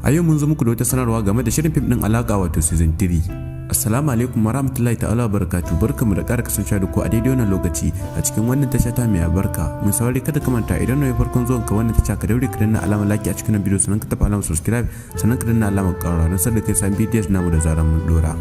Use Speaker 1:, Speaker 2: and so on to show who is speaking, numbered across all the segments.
Speaker 1: A yau mun zo muku da wata sanarwa game da shirin fim din alaka wato season 3. Assalamu alaikum warahmatullahi ta'ala wabarakatuh. Barkamu da ƙara kasancewa da ku a daidai wannan lokaci a cikin wannan tasha ta mai albarka. Mun saurari kada ka manta idan ne farkon zuwan ka wannan tasha ka daure ka danna alamar like a cikin bidiyo sannan ka taɓa alamar subscribe sannan ka danna alamar ƙararrawa don sanar da kai san videos namu da zaran mun dora.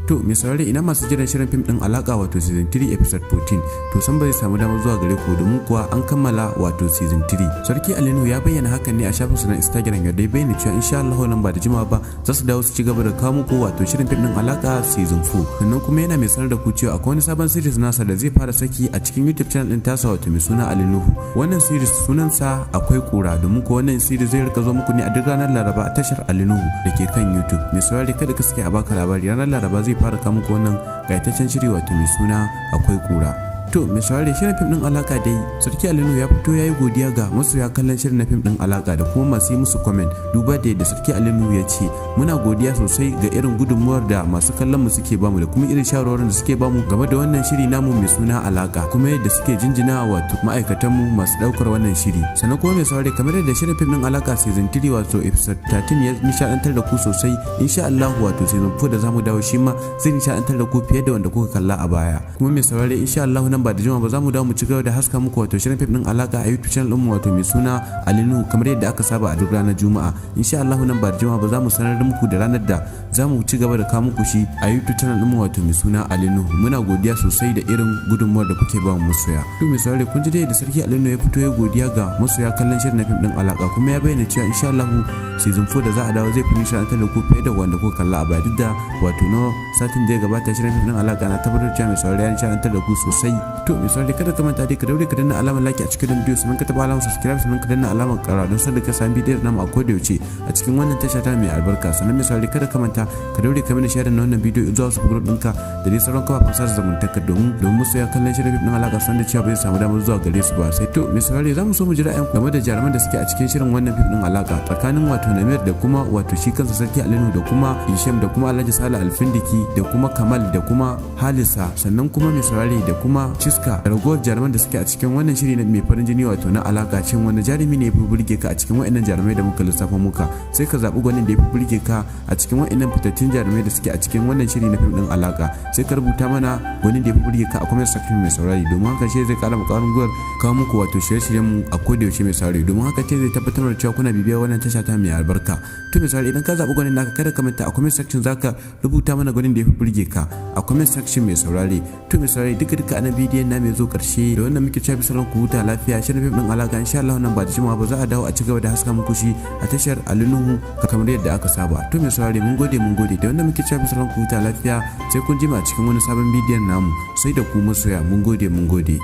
Speaker 1: To mai saurari ina masu jiran shirin fim din alaka wato season 3 episode 14 to san bai samu damar zuwa gare ku domin kuwa an kammala wato season 3. Sarki Alinu ya bayyana hakan ne a shafinsa na Instagram yadda ya bayyana cewa insha Allah nan ba da jimawa ba za su dawo su ci gaba da kawo muku wato shirin fim din alaka season 4. Sannan kuma yana mai sanar da ku cewa akwai wani sabon series nasa da zai fara saki a cikin YouTube channel din tasa wato mai suna Alinuhu. Wannan series sunansa akwai kura domin ko wannan series zai rika zo muku ne a duk ranar Laraba a tashar Alinuhu da ke kan YouTube. Mai saurari kada ka sake a baka labari ranar Laraba zai fara kawo muku wannan gaitaccen shiri wato mai suna akwai kura. To mai saurari shirin fim din alaka dai Sarki Alinu ya fito ya yi godiya ga masoya kallon shirin na fim din alaka da kuma masu yi musu comment duba da yadda Sarki Alinu ya ce muna godiya sosai ga irin gudunmuwar da masu kallon mu suke bamu da kuma irin shawarwarin da suke bamu game da wannan shiri namu mai suna alaka kuma yadda suke jinjina wato ma'aikatan mu masu daukar wannan shiri. Sannan kuma mai saurari kamar yadda shirin fim din alaka season 3 wato episode 13 ya nishadantar da ku sosai insha Allah wato season 4 da zamu dawo shi ma zai nishadantar da ku fiye da wanda kuka kalla a baya. Kuma mai saurari insha Allah ba da jima ba za mu dawo mu ci gaba da haska muku wato shirin fim din alaka a YouTube channel din mu wato mai suna Alinu kamar yadda aka saba a duk ranar Juma'a. Insha Allah nan ba da jima ba za mu sanar da muku da ranar da za mu ci gaba da kawo muku shi a YouTube channel din mu wato mai suna Alinu. Muna godiya sosai da irin gudunmuwar da kuke ba mu masoya. To mai saurare kun ji da Sarki Alinu ya fito ya godiya ga masoya kallon shirin na fim din alaka kuma ya bayyana cewa insha Allah season 4 da za a dawo zai fi nishadantar da ku fiye da wanda kuka kalla a baya duk da wato na satin da ya gabata shirin fim din alaka na tabbatar cewa mai saurare ya nishadantar da ku sosai. To mai saurare kada ka manta dai ka daure ka danna alamar like a cikin bidiyo sannan ka taba alamar subscribe sannan ka danna alamar ƙara don sanar da ka sami bidiyon namu a koda yaushe a cikin wannan tasha ta mai albarka. Sannan mai saurare kada ka manta ka daure ka mana share na wannan bidiyo zuwa su group ɗinka da dai sauran kafafen sada zumunta domin musu ya kallon shirin fim din alaka san da cewa bai samu damar zuwa gare su ba. Sai to mai saurare za mu so mu jira ƴan game da jaruman da suke a cikin shirin wannan fim din alaka tsakanin wato Namir da kuma wato shi kansa Sarki Alinu da kuma Hisham da kuma Alhaji Salih Alfindiki da kuma Kamal da kuma Halisa sannan kuma mai saurare da kuma Ciska da ragowar jaruman da suke a cikin wannan shiri na mai farin jini wato na alaka cin wanda jarumi ne ya fi burge ka a cikin wa'annan jarumai da muka lissafa muka sai ka zaɓi gwanin da ya fi burge ka a cikin wa'annan fitattun jarumai da suke a cikin wannan shiri na fim din alaka sai ka rubuta mana gwanin da ya fi burge ka a comment section mai saurari domin haka shi zai kara maka ƙwarin gwiwar kawo muku wato shirye-shiryen mu a koda yaushe mai saurari domin haka ce zai tabbatar da cewa kuna bibiyar wannan tasha ta mai albarka. To mai saurari idan ka zaɓi gwanin naka kada ka manta a comment section zaka rubuta mana gwanin da ya fi burge ka a comment section mai saurari. To mai saurari duka a nan bidiyon na mai zo karshe da wannan muke cewa bisaran ku huta lafiya shirin fim din alaka insha Allah nan ba da jimawa ba za a dawo a ci gaba da haska muku shi a tashar Alinuhu kamar yadda aka saba. To mai saurari mun gode da wannan muke cewa bisaran ku huta lafiya sai kun jima a cikin wani sabon bidiyon namu sai da ku masoya mun gode.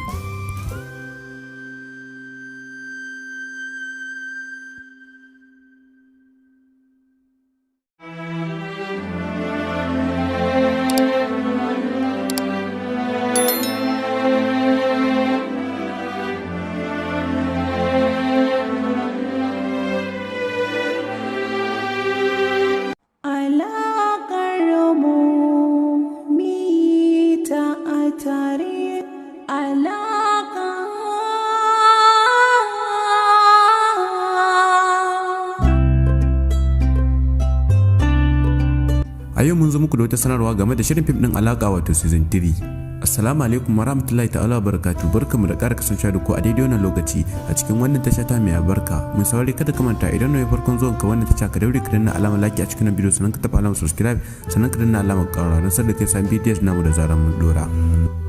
Speaker 1: A yau mun zo muku da wata sanarwa game da shirin fim din alaka wato season 3. Assalamu alaikum warahmatullahi ta'ala wabarakatuh. Barkamu da ƙara kasancewa da ku a daidai wannan lokaci a cikin wannan tasha ta mai albarka. Mun saurari kada ka manta idan ne farkon zuwan ka wannan tasha ka daure ka danna alamar like a cikin bidiyo sannan ka taɓa alamar subscribe sannan ka danna alamar ƙara don sanar da kai sami videos namu da zaran mun dora.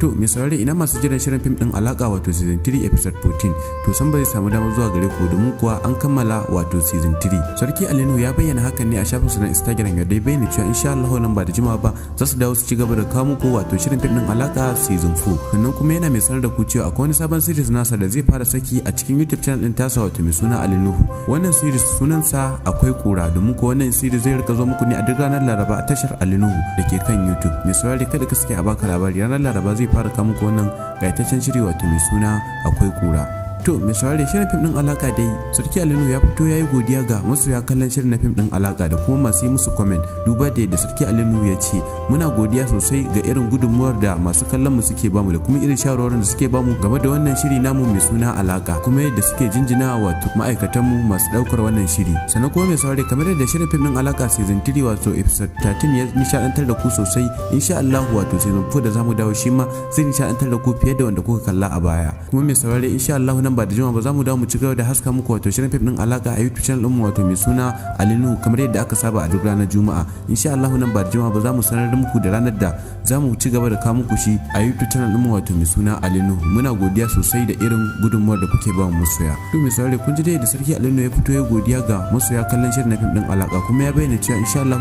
Speaker 1: To mai saurari ina masu jiran shirin fim din alaka wato season 3 episode 14 to san bai samu damar zuwa gare ku domin kuwa an kammala wato season 3. Sarki Alinu ya bayyana hakan ne a shafinsa na Instagram yadda ya bayyana cewa insha Allah nan ba da jimawa ba za su dawo su ci gaba da kawo muku wato shirin fim din alaka season 4. Sannan kuma yana mai sanar da ku cewa akwai wani sabon series nasa da zai fara saki a cikin YouTube channel din tasa wato mai suna Alinuhu. Wannan series sunansa akwai kura domin ko wannan series zai rika zo muku ne a duk ranar Laraba a tashar Alinuhu da ke kan YouTube. Mai saurari kada ka sake a baka labari ranar Laraba zai fara kawo muku wannan gaitaccen shiri wato mai suna akwai kura. To mai saurare shirin fim din alaka dai Sarki Alinu ya fito yayi godiya ga masoya kallon shirin na fim din alaka da kuma masu yi musu comment duba da yadda Sarki Alinu ya ce muna godiya sosai ga irin gudunmuwar da masu kallon mu suke bamu da kuma irin shawarwarin da suke bamu game da wannan shiri namu mai suna alaka kuma yadda suke jinjina wato ma'aikatan mu masu daukar wannan shiri. Sannan kuma mai saurare kamar yadda shirin fim din alaka season 3 wato episode 13 ya nishadantar da ku sosai, insha Allah wato season 4 da zamu dawo shi ma zai nishadantar da ku fiye da wanda kuka kalla a baya. Kuma mai saurare insha Allah nan ba da jima ba zamu dawo mu ci gaba da haska muku wato shirin fim din alaka a YouTube channel mu wato mai suna Alinu kamar yadda aka saba a duk ranar Juma'a. Insha Allah nan ba da jima ba zamu sanar da muku da ranar da zamu ci gaba da kawo muku shi a YouTube channel mu wato mai suna Alinu. Muna godiya sosai da irin gudunmuwar da kuke ba mu masoya. To mai saurare kun ji dai da Sarki Alinu ya fito ya godiya ga masoya kallon shirin na fim din alaka kuma ya bayyana cewa insha Allah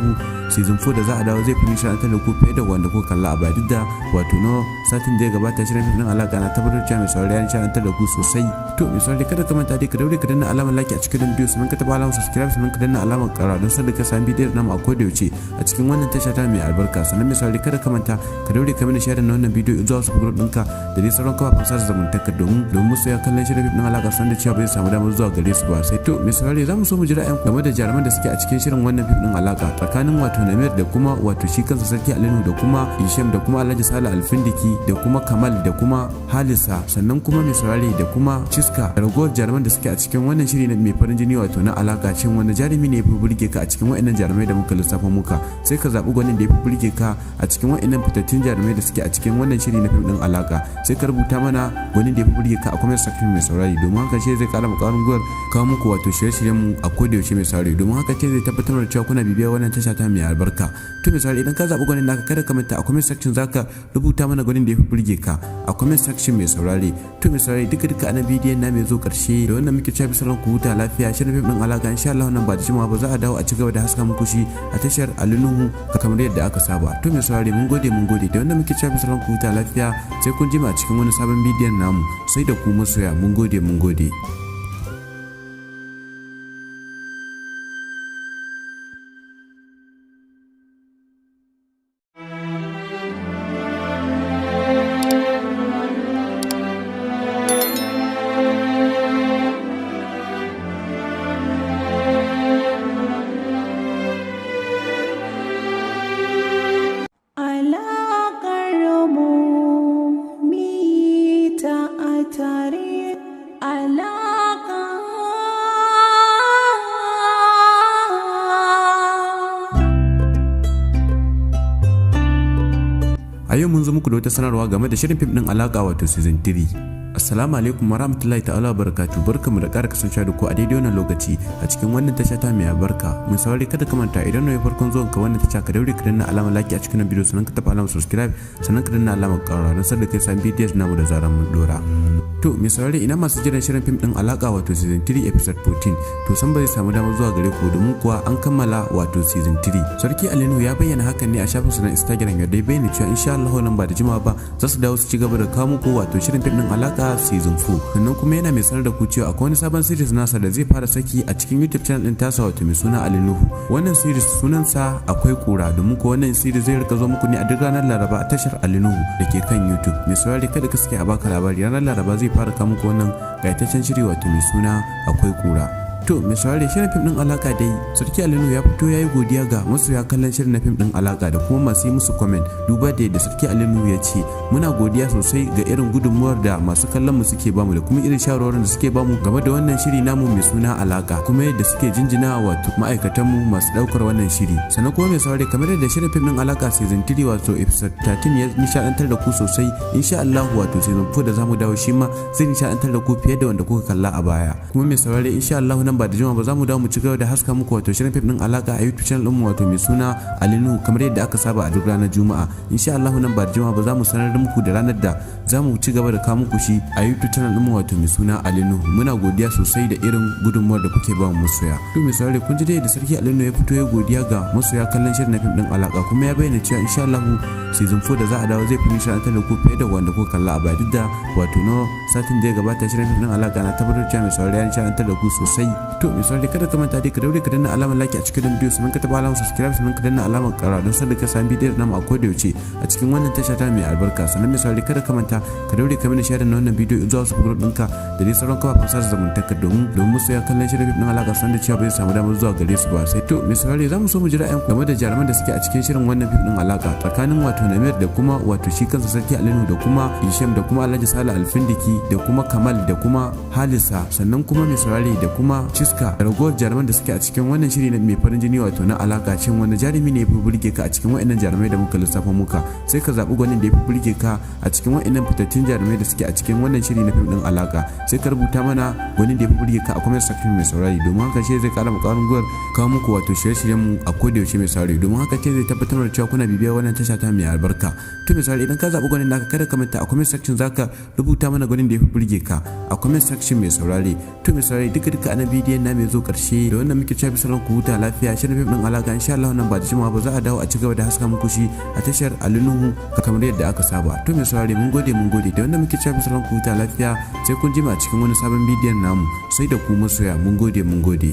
Speaker 1: season 4 da za a dawo zai fi nishadantar da ku fiye da wanda kuka kalla a baya duk da wato no satin da ya gabata shirin fim din alaka na tabbatar cewa mai saurare ya nishadantar da ku sosai. To mai saurare kada ka manta dai ka daure ka danna alamar like a cikin bidiyo sannan ka taba alamar subscribe sannan ka danna alamar ƙara don sanar da ka sami bidiyon namu a koda yaushe a cikin wannan tasha ta mai albarka. Sannan mai saurare kada ka manta ka daure ka mana share na wannan bidiyo zuwa wasu group ɗinka da dai sauran kafafen sada zumunta domin masoya kallon shirin fim din alaka san da cewa bai samu damar zuwa gare su ba. Sai to mai saurare za mu so mu ji ra'ayin game da jaruman da suke a cikin shirin wannan fim din alaka tsakanin wato Namir da kuma wato shi kansa Sarki Alinu da kuma Isham da kuma Alhaji Sale Alfindiki da kuma Kamal da kuma Halisa sannan kuma mai saurare da kuma Ciska da ragowar jaruman da suke a cikin wannan shiri mai farin jini wato na alaka. Shin wani jarumi ne ya fi burge ka a cikin waɗannan jarumai da muka lissafa muka? Sai ka zaɓi gwanin da ya fi burge ka a cikin waɗannan fitattun jarumai da suke a cikin wannan shiri na fim din alaka. Sai ka rubuta mana gwanin da ya fi burge ka a comment section mai saurare domin haka shi zai kara makarin gwiwar kawo muku wato shirye-shiryen mu a koda yaushe mai saurare domin haka ce zai tabbatar da cewa kuna bibiyar wannan tasha ta mai albarka. To mai saurare idan ka zaɓi gwanin naka kada ka manta a comment section zaka rubuta mana gwanin da ya fi burge ka a comment section mai saurare. To mai saurare duka ana bidiyon na mai zo karshe da wannan muke cewa bisalan ku huta lafiya. Shirin fim din alaka insha Allah nan ba da jimawa ba za a dawo a ci gaba da haska muku shi a tashar Alinu kamar yadda aka saba. To mai saurare mun gode da wannan muke cewa bisalan ku huta lafiya sai kun jima a cikin wani sabon bidiyon namu sai da ku masoya mun gode. A yau mun zo muku da wata sanarwa game da shirin fim din alaka wato season 3. Assalamu alaikum warahmatullahi ta'ala barakatuh. Barkamu da ƙara kasancewa da ku a daidai wannan lokaci a cikin wannan tasha ta mai albarka. Mun saurari kada ka manta idan ne farkon zuwan ka wannan tasha ka daure ka danna alamar like a cikin bidiyo sannan ka tafi alamar subscribe sannan ka danna alamar ƙara don sanar da kai san videos namu da zaran mun dora. To mai saurari ina masu jiran shirin fim din alaka wato season 3 episode 14 to san ba zai samu damar zuwa gare ku domin kuwa an kammala wato season 3. Sarki Alinu ya bayyana hakan ne a shafinsa na Instagram yadda ya bayyana cewa insha Allah nan ba da jimawa ba za su dawo su ci gaba da kawo muku wato shirin fim din alaka season 4. Sannan kuma yana mai sanar da ku cewa akwai wani sabon series nasa da zai fara saki a cikin YouTube channel din tasa wato mai suna Alinu. Wannan series sunansa akwai kura domin ko wannan series zai rika zo muku ne a duk ranar Laraba a tashar Alinu da ke kan YouTube. Mai saurari kada ka sake a baka labari ranar Laraba zai fara kawo muku wannan gaitaccen shiri wato mai suna akwai kura. To mai saurare shirin fim din alaka dai Sarki Alinu ya fito yayi godiya ga masoya kallon shirin na fim din alaka da kuma masu yi musu comment duba da yadda Sarki Alinu ya ce muna godiya sosai ga irin gudunmuwar da masu kallon mu suke bamu da kuma irin shawarwarin da suke bamu game da wannan shiri namu mai suna alaka kuma yadda suke jinjina wato ma'aikatan mu masu daukar wannan shiri. Sannan kuma mai saurare kamar yadda shirin fim din alaka season 3 wato episode 13 ya nishadantar da ku sosai, insha Allah wato season 4 da zamu dawo shi ma zai nishadantar da ku fiye da wanda kuka kalla a baya. Kuma mai saurare insha Allah ba da jima ba za mu dawo mu ci gaba da haska muku wato shirin fim din alaka a YouTube channel mu wato mai suna Alinu kamar yadda aka saba a duk ranar Juma'a. Insha Allah nan ba da jima ba za mu sanar da muku da ranar da za mu ci gaba da kawo muku shi a YouTube channel mu wato mai suna Alinu. Muna godiya sosai da irin gudunmuwar da kuke ba mu masoya. To mai saurare kun ji dai da Sarki Alinu ya fito ya godiya ga masoya kallon shirin na fim din alaka kuma ya bayyana cewa insha Allah season 4 da za a dawo zai fi nishadantar da ku fiye da wanda kuka kalla a baya duk da wato no satin da ya gabata shirin fim din alaka na tabbatar cewa mai saurare ya nishadantar da ku sosai. To misali kada ka manta dai ka daure ka danna alamar like a cikin bidiyo sannan ka taba alamar subscribe sannan ka danna alamar ƙara don sanar ka sami bidiyon namu a koda yaushe a cikin wannan tasha ta mai albarka. Sannan misali kada ka manta ka daure ka mini share na wannan bidiyo zuwa wasu group ɗinka da dai sauran kafafen sada zumunta domin musu ya kallon shirin fim ɗin alaka san da cewa bai samu damar zuwa gare su ba. Sai to misali za mu so mu ji ra'ayin game da jaruman da suke a cikin shirin wannan fim ɗin alaka tsakanin wato Namir da kuma wato shi kansa Sarki Alinu da kuma Hisham da kuma Alhaji Sale Alfindiki da kuma Kamal da kuma Halisa sannan kuma mai saurare da kuma Ciska da ragowar jaruman da suke a cikin wannan shiri na mai farin jini wato na alaka. Shin wani jarumi ne ya fi burge ka a cikin wa'annan jarumai da muka lissafa muka? Sai ka zaɓi gwanin da ya fi burge ka a cikin wa'annan fitattun jarumai da suke a cikin wannan shiri na fim ɗin alaka. Sai ka rubuta mana gwanin da ya fi burge ka a comment section mai saurari domin haka shi zai kara ƙwarin gwiwar kawo muku wato shirye-shiryen mu a koda yaushe mai saurari domin haka ce zai tabbatar da cewa kuna bibiyar wannan tasha ta mai albarka. To mai saurari idan ka zaɓi gwanin naka kada ka manta a comment section zaka rubuta mana gwanin da ya fi burge ka a comment section mai saurari. To mai saurari duka a bidiyon na mai zo karshe da wannan muke cewa bisalan ku huta lafiya. Shirin fim ɗin alaka insha Allah nan ba da jimawa ba za a dawo a ci gaba da haska muku shi a tashar Alinuhu kamar yadda aka saba. To mai saurari mun gode da wannan muke cewa bisalan ku huta lafiya sai kun jima a cikin wani sabon bidiyon namu sai da ku masoya mun gode.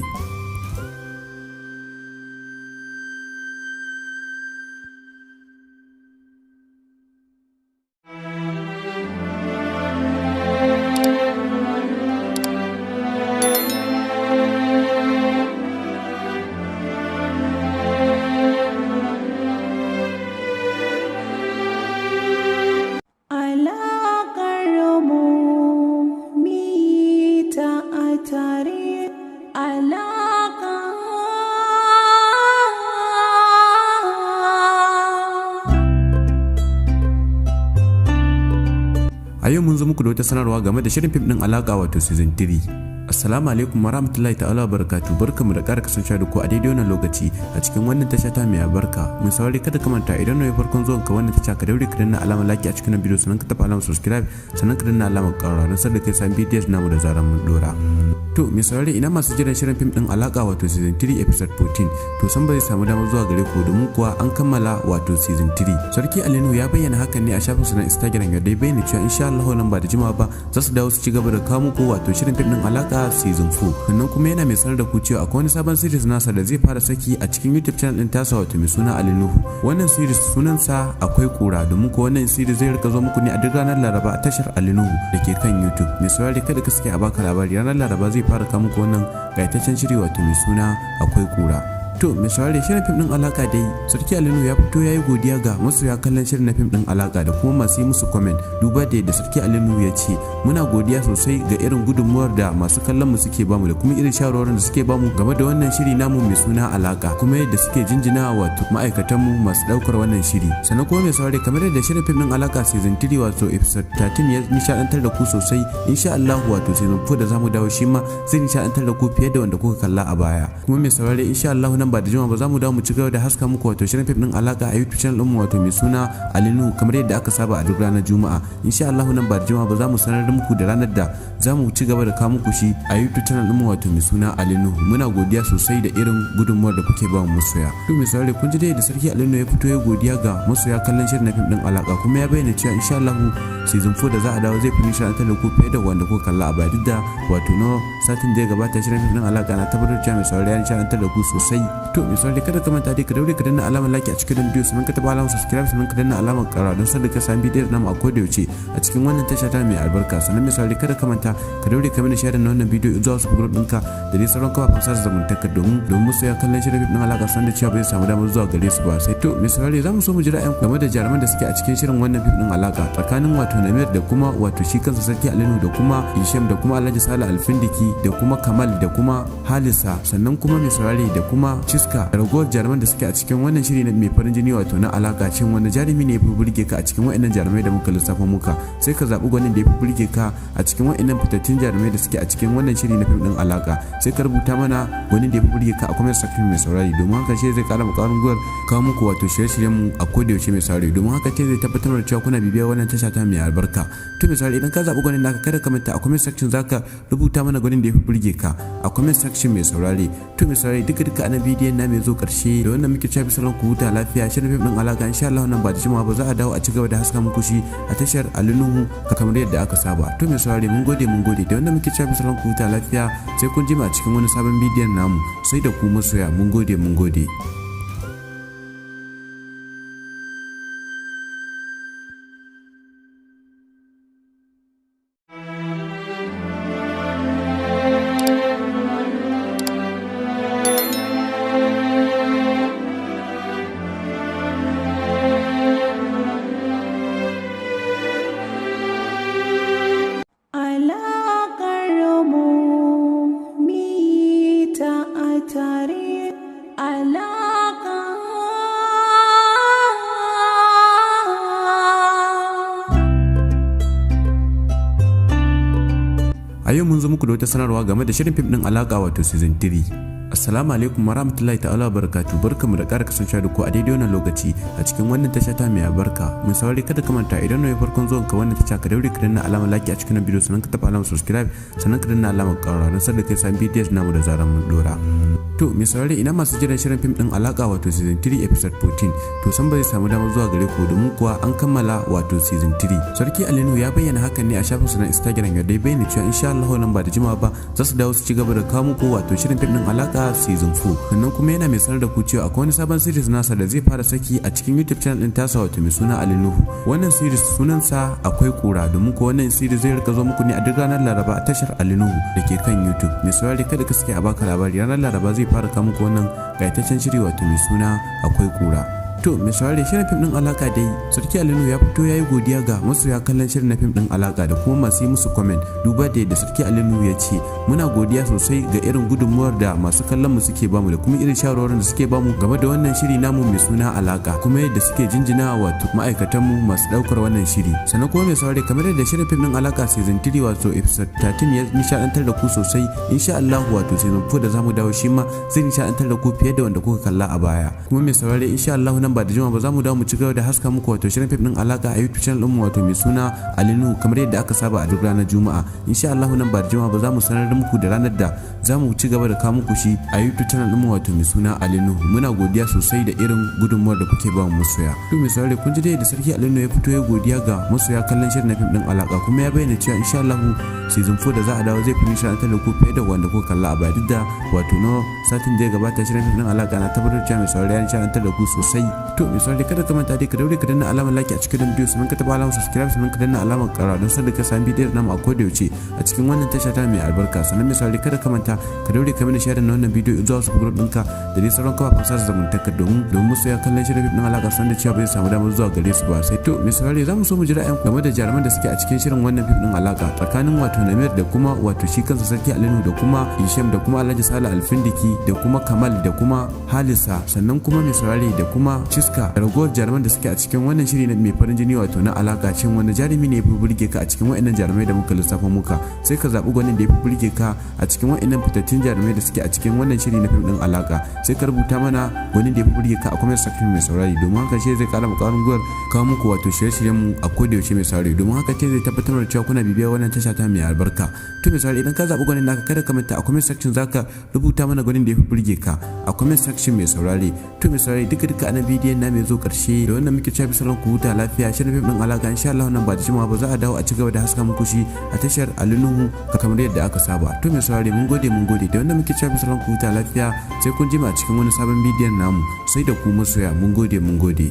Speaker 1: A yau mun zo muku da wata sanarwa game da shirin fim din alaka wato season 3. Assalamu alaikum warahmatullahi ta'ala barakatuh. Barkamu da ƙara kasancewa da ku a daidai wannan lokaci a cikin wannan tasha ta mai albarka. Mun saurari kada ka manta idan ne farkon zuwan ka wannan tasha ka daure ka danna alamar like a cikin bidiyo sannan ka taɓa alamar subscribe sannan ka danna alamar ƙara don sanar da kai sami bidiyon namu da zaran mun dora. To mai saurari ina masu jiran shirin fim din alaka wato season 3 episode 14 to san ba zai samu damar zuwa gare ku domin kuwa an kammala wato season 3. Sarki Alinu ya bayyana hakan ne a shafinsa na Instagram yadda ya bayyana cewa insha Allah nan ba da jimawa ba za su dawo su ci gaba da kawo muku wato shirin fim din alaka season 4. Sannan kuma yana mai sanar da ku cewa akwai wani sabon series nasa da zai fara saki a cikin YouTube channel din tasa wato mai suna Alinuhu. Wannan series sunansa akwai kura domin ko wannan series zai rika zo muku ne a duk ranar Laraba a tashar Alinuhu da ke kan YouTube. Mai saurari kada ka sake a baka labari ranar Laraba zai fara kawo muku wannan gaitaccen shiri wato mai suna akwai kura. To mai saurari shirin fim din alaka dai Sarki Alinu ya fito ya yi godiya ga masoya kallon shirin na fim din alaka da kuma masu yi musu comment duba da yadda Sarki Alinu ya ce muna godiya sosai ga irin gudunmuwar da masu kallon mu suke bamu da kuma irin shawarwarin da suke bamu game da wannan shiri namu mai suna alaka kuma yadda suke jinjina wato ma'aikatan mu masu daukar wannan shiri. Sannan kuma mai saurari kamar yadda shirin fim din alaka season 3 wato episode 13 ya nishadantar da ku sosai insha Allah wato season 4 da zamu dawo shi ma zai nishadantar da ku fiye da wanda kuka kalla a baya. Kuma mai saurari insha Allah nan ba da jima ba za mu dawo mu ci gaba da haska muku wato shirin fim din alaka a YouTube channel mu wato mai suna Alinuhu kamar yadda aka saba a duk ranar Juma'a. Insha Allah nan ba da jima ba za mu sanar da muku da ranar da za mu ci gaba da kawo muku shi a YouTube channel mu wato mai suna Alinuhu. Muna godiya sosai da irin gudunmuwar da kuke ba mu masoya. To mai saurare kun ji da Sarki Alinuhu ya fito ya godiya ga masoya kallon shirin na fim din alaka kuma ya bayyana cewa insha Allah season 4 da za a dawo zai fi nishadantar da ku fiye da wanda kuka kalla a baya duk da wato no satin da ya gabata shirin fim din alaka na tabbatar cewa mai saurare ya nishadantar da ku sosai. To mai saurari kada ka manta dai ka daure ka danna alamar like a cikin bidiyo sannan ka taba alamar subscribe sannan ka danna alamar ƙara don sanar da ka sami bidiyon namu a koda yaushe a cikin wannan tasha ta mai albarka. Sannan mai saurari kada ka manta ka daure ka mini share na wannan bidiyo zuwa wasu group ɗinka da dai sauran kafafen sada zumunta domin musu ya kallon shirin fim ɗin alaka san da cewa bai samu damar zuwa gare su ba. Sai to mai saurari za mu so mu ji ra'ayin game da jaruman da suke a cikin shirin wannan fim ɗin alaka tsakanin wato Namir da kuma wato shi kansa Sarki Alinu da kuma Hisham da kuma Alhaji Sale Alfindiki da kuma Kamal da kuma Halisa sannan kuma mai saurari da kuma Ciska da ragowar jaruman da suke a cikin wannan shiri na mai farin jini wato na alaka. Shin wani jarumi ne ya fi burge ka a cikin wa'annan jarumai da muka lissafa muka? Sai ka zaɓi gwanin da ya fi burge ka a cikin wa'annan fitattun jarumai da suke a cikin wannan shiri na fim din alaka. Sai ka rubuta mana gwanin da ya fi burge ka a comment section mai saurari domin haka shi zai kara ƙwarin gwiwar kawo muku wato shirye-shiryen mu a koda yaushe mai saurari domin haka ce zai tabbatar da cewa kuna bibiyar wannan tasha ta mai albarka. To mai saurari idan ka zaɓi gwanin naka kada ka manta a comment section zaka rubuta mana gwanin da ya fi burge ka a comment section mai saurari. To mai saurari duka a bidiyon bidiyon na mai zo karshe da wannan muke cewa bisalan ku huta lafiya. Shirin fim din alaka insha Allah nan ba da jimawa ba za a dawo a ci gaba da haska muku shi a tashar Alinuhu kamar yadda aka saba. To mai saurare mun gode da wannan muke cewa bisalan ku huta lafiya, sai kun jima a cikin wani sabon bidiyon namu. Sai da ku masoya mun gode. A yau mun zo muku da wata sanarwa game da shirin fim din alaka wato season 3. Assalamu alaikum warahmatullahi ta'ala barakatuh, barkamu da ƙara kasancewa da ku a daidai wannan lokaci a cikin wannan tasha ta mai albarka. Mun saurari kada ka manta idan ne farkon zuwan ka wannan tasha ka daure ka danna alamar like a cikin bidiyo, sannan ka taɓa alamar subscribe, sannan ka danna alamar ƙararrawa don sanar da kai sabon videos namu da zaran mun dora. To mai saurari ina masu jiran shirin fim din alaka wato season 3 episode 14 to san ba zai samu damar zuwa gare ku domin kuwa an kammala wato season 3. Sarki Alinu ya bayyana hakan ne a shafinsa na Instagram yadda ya bayyana cewa insha Allah nan ba da jimawa ba za su dawo su ci gaba da kawo muku wato shirin fim din alaka season 4. Sannan kuma yana mai sanar da ku cewa akwai wani sabon series nasa da zai fara saki a cikin YouTube channel din tasa wato mai suna Alinuhu. Wannan series sunansa akwai kura, domin ko wannan series zai rika zo muku ne a duk ranar Laraba a tashar Alinuhu da ke kan YouTube. Mai saurari kada ka sake a baka labari, ranar Laraba zai fara kawo muku wannan gaitaccen shiri wato mai suna akwai kura. To mai saurari shirin fim din alaka dai Sarki Alinu ya fito ya yi godiya ga masoya kallon shirin na fim din alaka da kuma masu yi musu comment, duba da yadda Sarki Alinu ya ce muna godiya sosai ga irin gudunmuwar da masu kallon mu suke bamu da kuma irin shawarwarin da suke bamu game da wannan shiri namu mai suna alaka, kuma yadda suke jinjina wato ma'aikatan mu masu daukar wannan shiri. Sannan kuma mai saurari kamar yadda shirin fim din alaka season 3 wato episode 13 ya nishadantar da ku sosai, insha Allah wato season 4 da zamu dawo shi ma zai nishadantar da ku fiye da wanda kuka kalla a baya. Kuma mai saurari insha Allah nan ba da jima ba za mu dawo mu ci gaba da haska muku wato shirin fim din alaka a YouTube channel mu wato mai suna Alinuhu kamar yadda aka saba a duk ranar Juma'a. Insha Allah nan ba da jima ba za mu sanar da muku da ranar da za mu ci gaba da kawo muku shi a YouTube channel mu wato mai suna Alinuhu. Muna godiya sosai da irin gudunmuwar da kuke ba mu masoya. To mai saurare kun ji dai da Sarki Alinuhu ya fito ya godiya ga masoya kallon shirin na fim din alaka, kuma ya bayyana cewa insha Allah season 4 da za a dawo zai fi nishadantar da ku fiye da wanda kuka kalla a baya. Duk da wato no satin da ya gabata shirin fim din alaka na tabbatar cewa mai saurare ya nishadantar da ku sosai. To mai saurare kada ka manta dai ka daure ka danna alamar like a cikin bidiyo, sannan ka taba alamar subscribe, sannan ka danna alamar ƙara don sanar da ka sami bidiyon namu a koda yaushe a cikin wannan tasha ta mai albarka. Sannan mai saurare kada ka manta ka daure ka mana share na wannan bidiyo zuwa wasu group ɗinka da dai sauran kafafen sada zumunta domin musu ya kallon shirin fim din alaka san da cewa bai samu damar zuwa gare su ba. Sai to mai saurare za mu so mu ji ra'ayin game da jaruman da suke a cikin shirin wannan fim din alaka tsakanin wato Namir da kuma wato shi kansa Sarki Alinu da kuma Hisham da kuma Alhaji Sale Alfindiki da kuma Kamal da kuma Halisa, sannan kuma mai saurare da kuma Chiska da ragowar jaruman da suke a cikin wannan shiri na mai farin jini wato na alaka. Cin wani jarumi ne ya fi burge ka a cikin wa'annan jarumai da muka lissafa muka, sai ka zaɓi gwanin da ya fi burge ka a cikin wa'annan fitattun jarumai da suke a cikin wannan shiri na fim din alaka, sai ka rubuta mana gwanin da ya fi burge ka a comment section mai saurari, domin haka shi zai kara makarin gwiwar kawo muku wato shirye-shiryen mu a koda yaushe mai saurari, domin haka ce zai tabbatar da cewa kuna bibiyar wannan tasha ta mai albarka. To mai saurari idan ka zaɓi gwanin naka kada ka manta a comment section zaka rubuta mana gwanin da ya fi burge ka a comment section mai saurari. To mai saurari duka ana bidiyon na mai zo karshe da wannan muke cewa bisalan ku huta lafiya. Shirin fim din alaka insha Allah nan ba da jimawa ba za a dawo a ci gaba da haska muku shi a tashar Alinuhu kamar yadda aka saba. To mai saurari mun gode da wannan muke cewa bisalan ku huta lafiya, sai kun jima a cikin wani sabon bidiyon namu. Sai da ku masoya mun gode.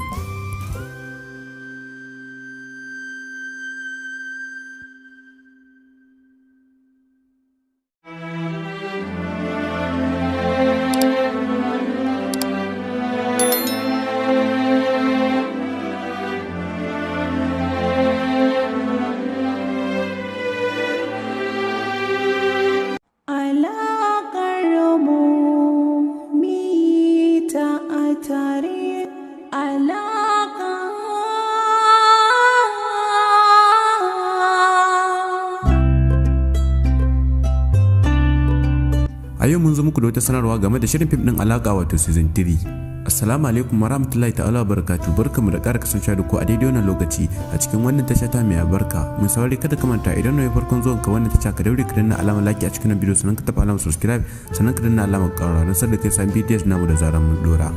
Speaker 1: A yau mun zo muku da wata sanarwa game da shirin fim din alaka wato season 3. Assalamu alaikum warahmatullahi ta'ala barakatuh, barkamu da ƙara kasancewa da ku a daidai wannan lokaci a cikin wannan tasha ta mai albarka. Mun saurari kada ka manta idan ne farkon zuwan ka wannan tasha ka daure ka danna alamar like a cikin bidiyo sannan ka taɓa alamar subscribe sannan ka danna alamar ƙararrawa don sanar da kai san videos namu da zaran mun dora.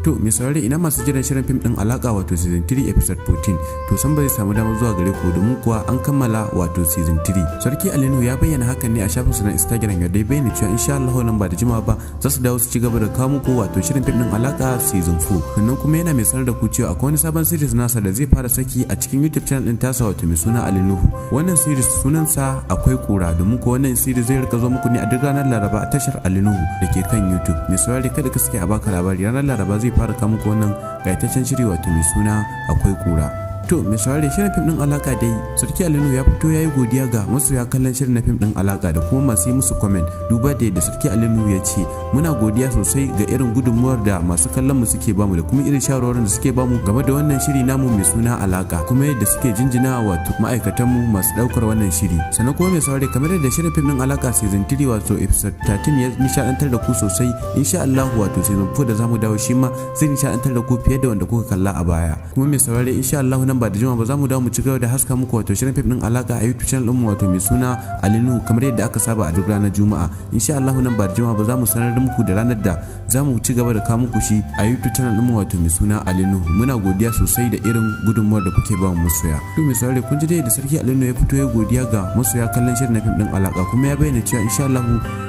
Speaker 1: To mai saurari ina masu jiran shirin fim din alaka wato season 3 episode 14 to san ba zai samu damar zuwa gare ku domin kuwa an kammala wato season 3. Sarki Alinu ya bayyana hakan ne a shafinsa na Instagram ya dai bayyana cewa insha Allah nan ba da jimawa ba za su dawo su ci gaba da kawo muku wato shirin fim din alaka season 4. Sannan kuma yana mai sanar da ku cewa akwai wani sabon series nasa da zai fara saki a cikin YouTube channel din tasa wato mai suna Alinuhu. Wannan series sunansa akwai kura domin ko wannan series zai rika zo muku ne a duk ranar Laraba a tashar Alinuhu da ke kan YouTube. Mai saurari kada ka sake a baka labari ranar Laraba zai fara kawo muku wannan gaitaccen shiri wato mai suna akwai kura. To mai saurari shirin fim din alaka dai Sarki Alinu ya fito ya yi godiya ga masoya kallon shirin na fim din alaka da kuma masu yi musu comment duba da yadda Sarki Alinu ya ce muna godiya sosai ga irin gudunmuwar da masu kallon mu suke bamu da kuma irin shawarwarin da suke bamu game da wannan shiri namu mai suna alaka kuma yadda suke jinjina wato ma'aikatan mu masu daukar wannan shiri. Sannan kuma mai saurari kamar yadda shirin fim din alaka season 3 wato episode 13 ya nishadantar da ku sosai insha Allah wato season 4 da zamu dawo shi ma zai nishadantar da ku fiye da wanda kuka kalla a baya. Kuma mai saurari insha Allah ba da jima ba za mu dawo mu ci gaba da haska muku wato shirin fim din alaka a YouTube channel din mu wato mai suna Alinu kamar yadda aka saba a duk ranar Juma'a. Insha Allah nan ba da jima ba za mu sanar da muku da ranar da za mu ci gaba da kawo muku shi a YouTube channel din mu wato mai suna Alinu. Muna godiya sosai da irin gudunmuwar da kuke ba mu masoya. To mai saurare kun ji da Sarki Alinu ya fito ya godiya ga masoya kallon shirin fim din alaka kuma ya bayyana cewa insha Allah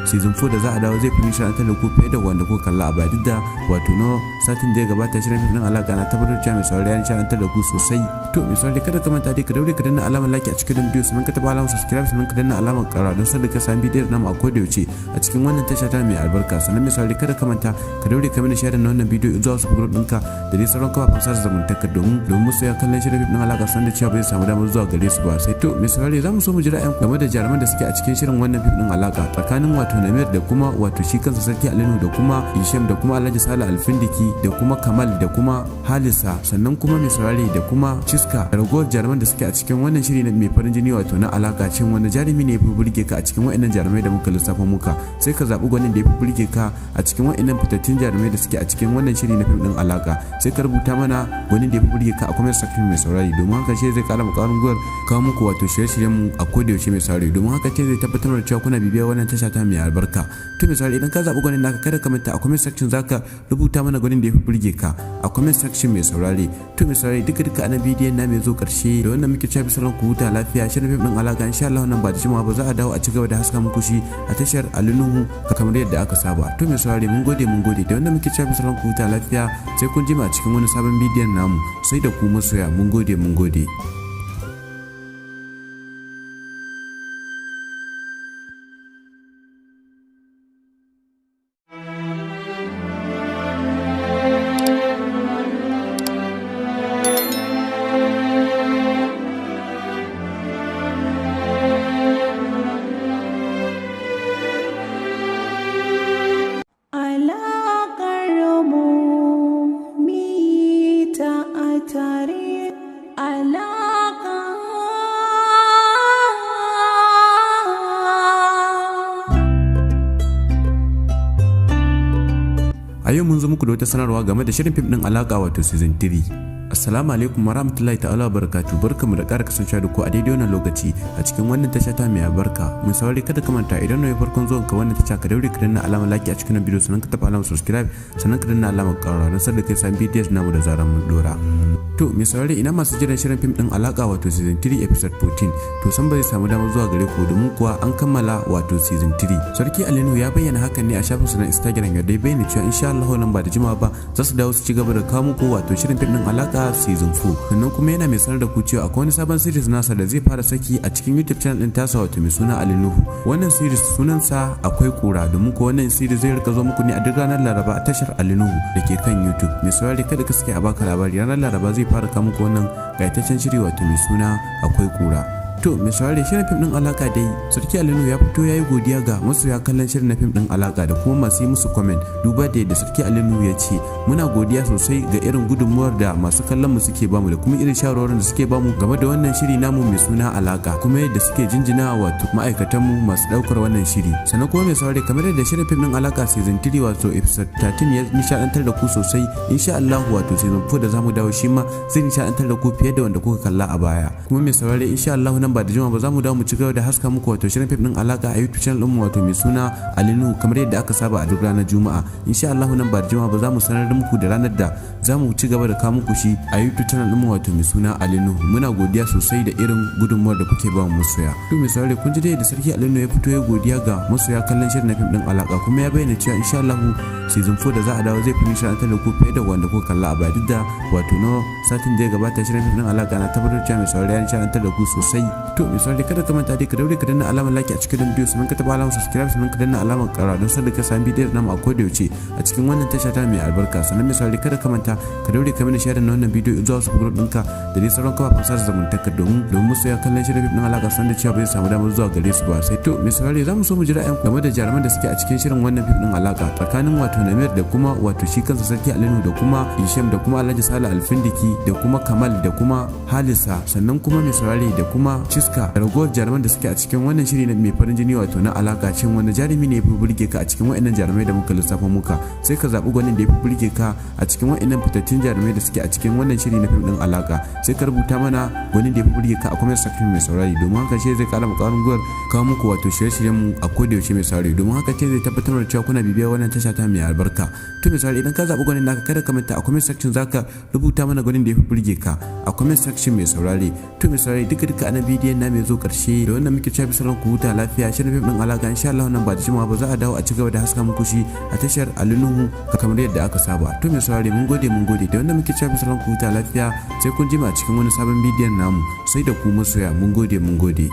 Speaker 1: season 4 da za a dawo zai fi nishadantar da ku fiye da wanda kuka kalla a baya duk da wato no satin da ya gabata shirin fim din alaka na tabbatar cewa mai saurare ya nishadantar da ku sosai. To misali kada ka manta dai ka daure ka danna alamar like a cikin bidiyo sannan ka taba alamar subscribe sannan ka danna alamar ƙara don sanar da ka sami bidiyon namu a koda yaushe a cikin wannan tasha ta mai albarka. Sannan misali kada ka manta ka daure ka mana share na wannan bidiyo zuwa su group ɗinka da dai sauran kafafen sada zumunta domin musu ya kallon shirin fim alaka san da cewa bai samu damar zuwa gare su ba. Sai to misali za mu so mu ji ra'ayin game da jaruman da suke a cikin shirin wannan fim din alaka tsakanin wato Namir da kuma wato shi kansa Sarki Alinu da kuma Isham da kuma Alhaji Sale Alfindiki da kuma Kamal da kuma Halisa sannan kuma misali da kuma Ciska da ragowar jaruman da suke a cikin wannan shiri na mai farin jini wato na alaka cin wani jarumi ne ya fi burge ka a cikin wa'annan jarumai da muka lissafa muka sai ka zaɓi gwanin da ya fi burge ka a cikin wa'annan fitattun jarumai da suke a cikin wannan shiri na fim din alaka sai ka rubuta mana gwanin da ya fi burge ka a comment section mai saurari domin haka ce zai kara mu ƙarin gwiwar kawo muku wato shirye-shiryen mu a koda yaushe mai saurari domin haka ce zai tabbatar da cewa kuna bibiyar wannan tasha ta mai albarka. To mai saurari idan ka zaɓi gwanin naka kada ka manta a comment section zaka rubuta mana gwanin da ya fi burge ka a comment section mai saurari. To mai saurari duka a na bidiyon na mai zo karshe da wannan muke cewa bisaran ku huta lafiya shirin fim din alaka insha Allah nan ba da jimawa ba za a dawo a ci gaba da haska muku shi a tashar Alinuhu kamar yadda aka saba. To mai saurari mun gode da wannan muke cewa bisaran ku huta lafiya sai kun jima a cikin wani sabon bidiyon namu sai da ku masoya mun gode. A yau mun zo muku da wata sanarwa game da shirin fim din alaka wato season 3. Assalamu alaikum warahmatullahi ta'ala barakatuh, barkamu da ƙara kasancewa da ku a daidai wannan lokaci a cikin wannan tasha ta mai albarka. Mun saurari kada ka manta idan ne farkon zuwan ka wannan tasha ka daure ka danna alamar like a cikin bidiyo sannan ka taba alamar subscribe sannan ka danna alamar ƙararrawa don sanar da kai sami videos namu da zaran mun dora. To mai saurari ina masu jiran shirin fim din alaka wato season 3 episode 14 to san ba zai samu damar zuwa gare ku domin kuwa an kammala wato season 3. Sarki Alinu ya bayyana hakan ne a shafinsa na Instagram ya dai bayyana cewa insha Allah nan ba da jimawa ba za su dawo su ci gaba da kawo muku wato shirin fim din alaka season 4. Sannan kuma yana mai sanar da ku cewa akwai wani sabon series nasa da zai fara saki a cikin YouTube channel din tasa wato mai suna Alinuhu. Wannan series sunansa akwai kura domin ko wannan series zai rika zo muku ne a duk ranar Laraba a tashar Alinuhu da ke kan YouTube. Mai saurari kada ka sake a baka labari ranar Laraba zai fara kawo muku wannan gaitaccen shiri wato mai suna akwai kura. To mai saurare shirin fim din alaka dai Sarki Alinu ya fito yayi godiya ga masoya kallon shirin na fim din alaka da kuma masu yi musu comment duba da yadda Sarki Alinu ya ce muna godiya sosai ga irin gudunmuwar da masu kallon mu suke bamu da kuma irin shawarwarin da suke bamu game da wannan shiri namu mai suna alaka kuma yadda suke jinjina wato ma'aikatan mu masu daukar wannan shiri. Sannan kuma mai saurare kamar yadda shirin fim din alaka season 3 wato episode 13 ya nishadantar da ku sosai, insha Allah wato season 4 da zamu dawo shi ma zai nishadantar da ku fiye da wanda kuka kalla a baya. Kuma mai saurare insha Allah nan ba da jima ba zamu dawo mu ci gaba da haska muku wato shirin fim din alaka a YouTube channel mu wato mai suna Alinu kamar yadda aka saba a duk ranar Juma'a. Insha Allah nan ba da jima ba zamu sanar da muku da ranar da zamu ci gaba da kawo muku shi a YouTube channel mu wato mai suna Alinu. Muna godiya sosai da irin gudunmuwar da kuke ba mu masoya. To mai saurare kun ji dai da Sarki Alinu ya fito ya godiya ga masoya kallon shirin na fim din alaka kuma ya bayyana cewa insha Allah season 4 da za a dawo zai fi nishadantar da ku fiye da wanda kuka kalla a baya duk da wato no satin da ya gabata shirin fim din alaka na tabbatar cewa mai saurare ya nishadantar da ku sosai. To mai saurare kada ka manta dai ka daure ka danna alamar like a cikin bidiyo sannan ka taba alamar subscribe sannan ka danna alamar ƙara don sanar da ka sami bidiyon namu a koda yaushe a cikin wannan tasha ta mai albarka. Sannan mai saurare kada ka manta ka daure ka mana share na wannan bidiyo zuwa su group ɗinka da dai sauran kafafen sada zumunta domin masoya kallon shirin fim din alaka san da cewa bai samu damar zuwa gare su ba. Sai to mai saurare za mu so mu ji ra'ayin game da jaruman da suke a cikin shirin wannan fim din alaka tsakanin wato Namir da kuma wato shi kansa Sarki Alinu da kuma Hisham da kuma Alhaji Sale Alfindiki da kuma Kamal da kuma Halisa sannan kuma mai saurare da kuma Ciska da ragowar jaruman da suke a cikin wannan shiri mai farin jini wato na alaka. Shin wani jarumi ne ya fi burge ka a cikin waɗannan jarumai da muka lissafa muka? Sai ka zaɓi gwanin da ya fi burge ka a cikin waɗannan fitattun jarumai da suke a cikin wannan shiri na fim din alaka. Sai ka rubuta mana gwanin da ya fi burge ka a comment section mai saurare domin haka ce zai kara makarin gwiwar kawo muku wato shirye-shiryen mu a koda yaushe mai saurare domin haka ce zai tabbatar da cewa kuna bibiyar wannan tasha ta mai albarka. To mai saurare idan ka zaɓi gwanin naka kada ka manta a comment section zaka rubuta mana gwanin da ya fi burge ka a comment section mai saurare. To mai saurare duka ana bidiyon na mai zo karshe da wannan muke cewa bisaran ku huta lafiya. Shirin fim din alaka insha Allah nan ba da jimawa ba za a dawo a ci gaba da haska muku shi a tashar Alinu kamar yadda aka saba. To mai saurare mun gode da wannan muke cewa bisaran ku huta lafiya sai kun jima a cikin wani sabon bidiyon namu sai da ku masoya mun gode.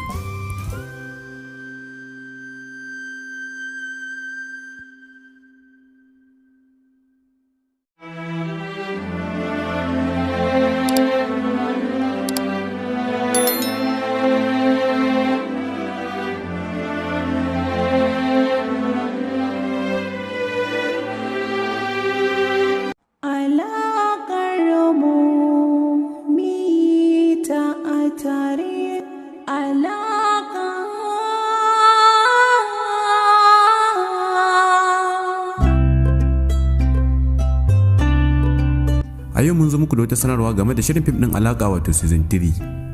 Speaker 1: A yau mun zo muku da wata sanarwa game da shirin fim din alaka wato season 3.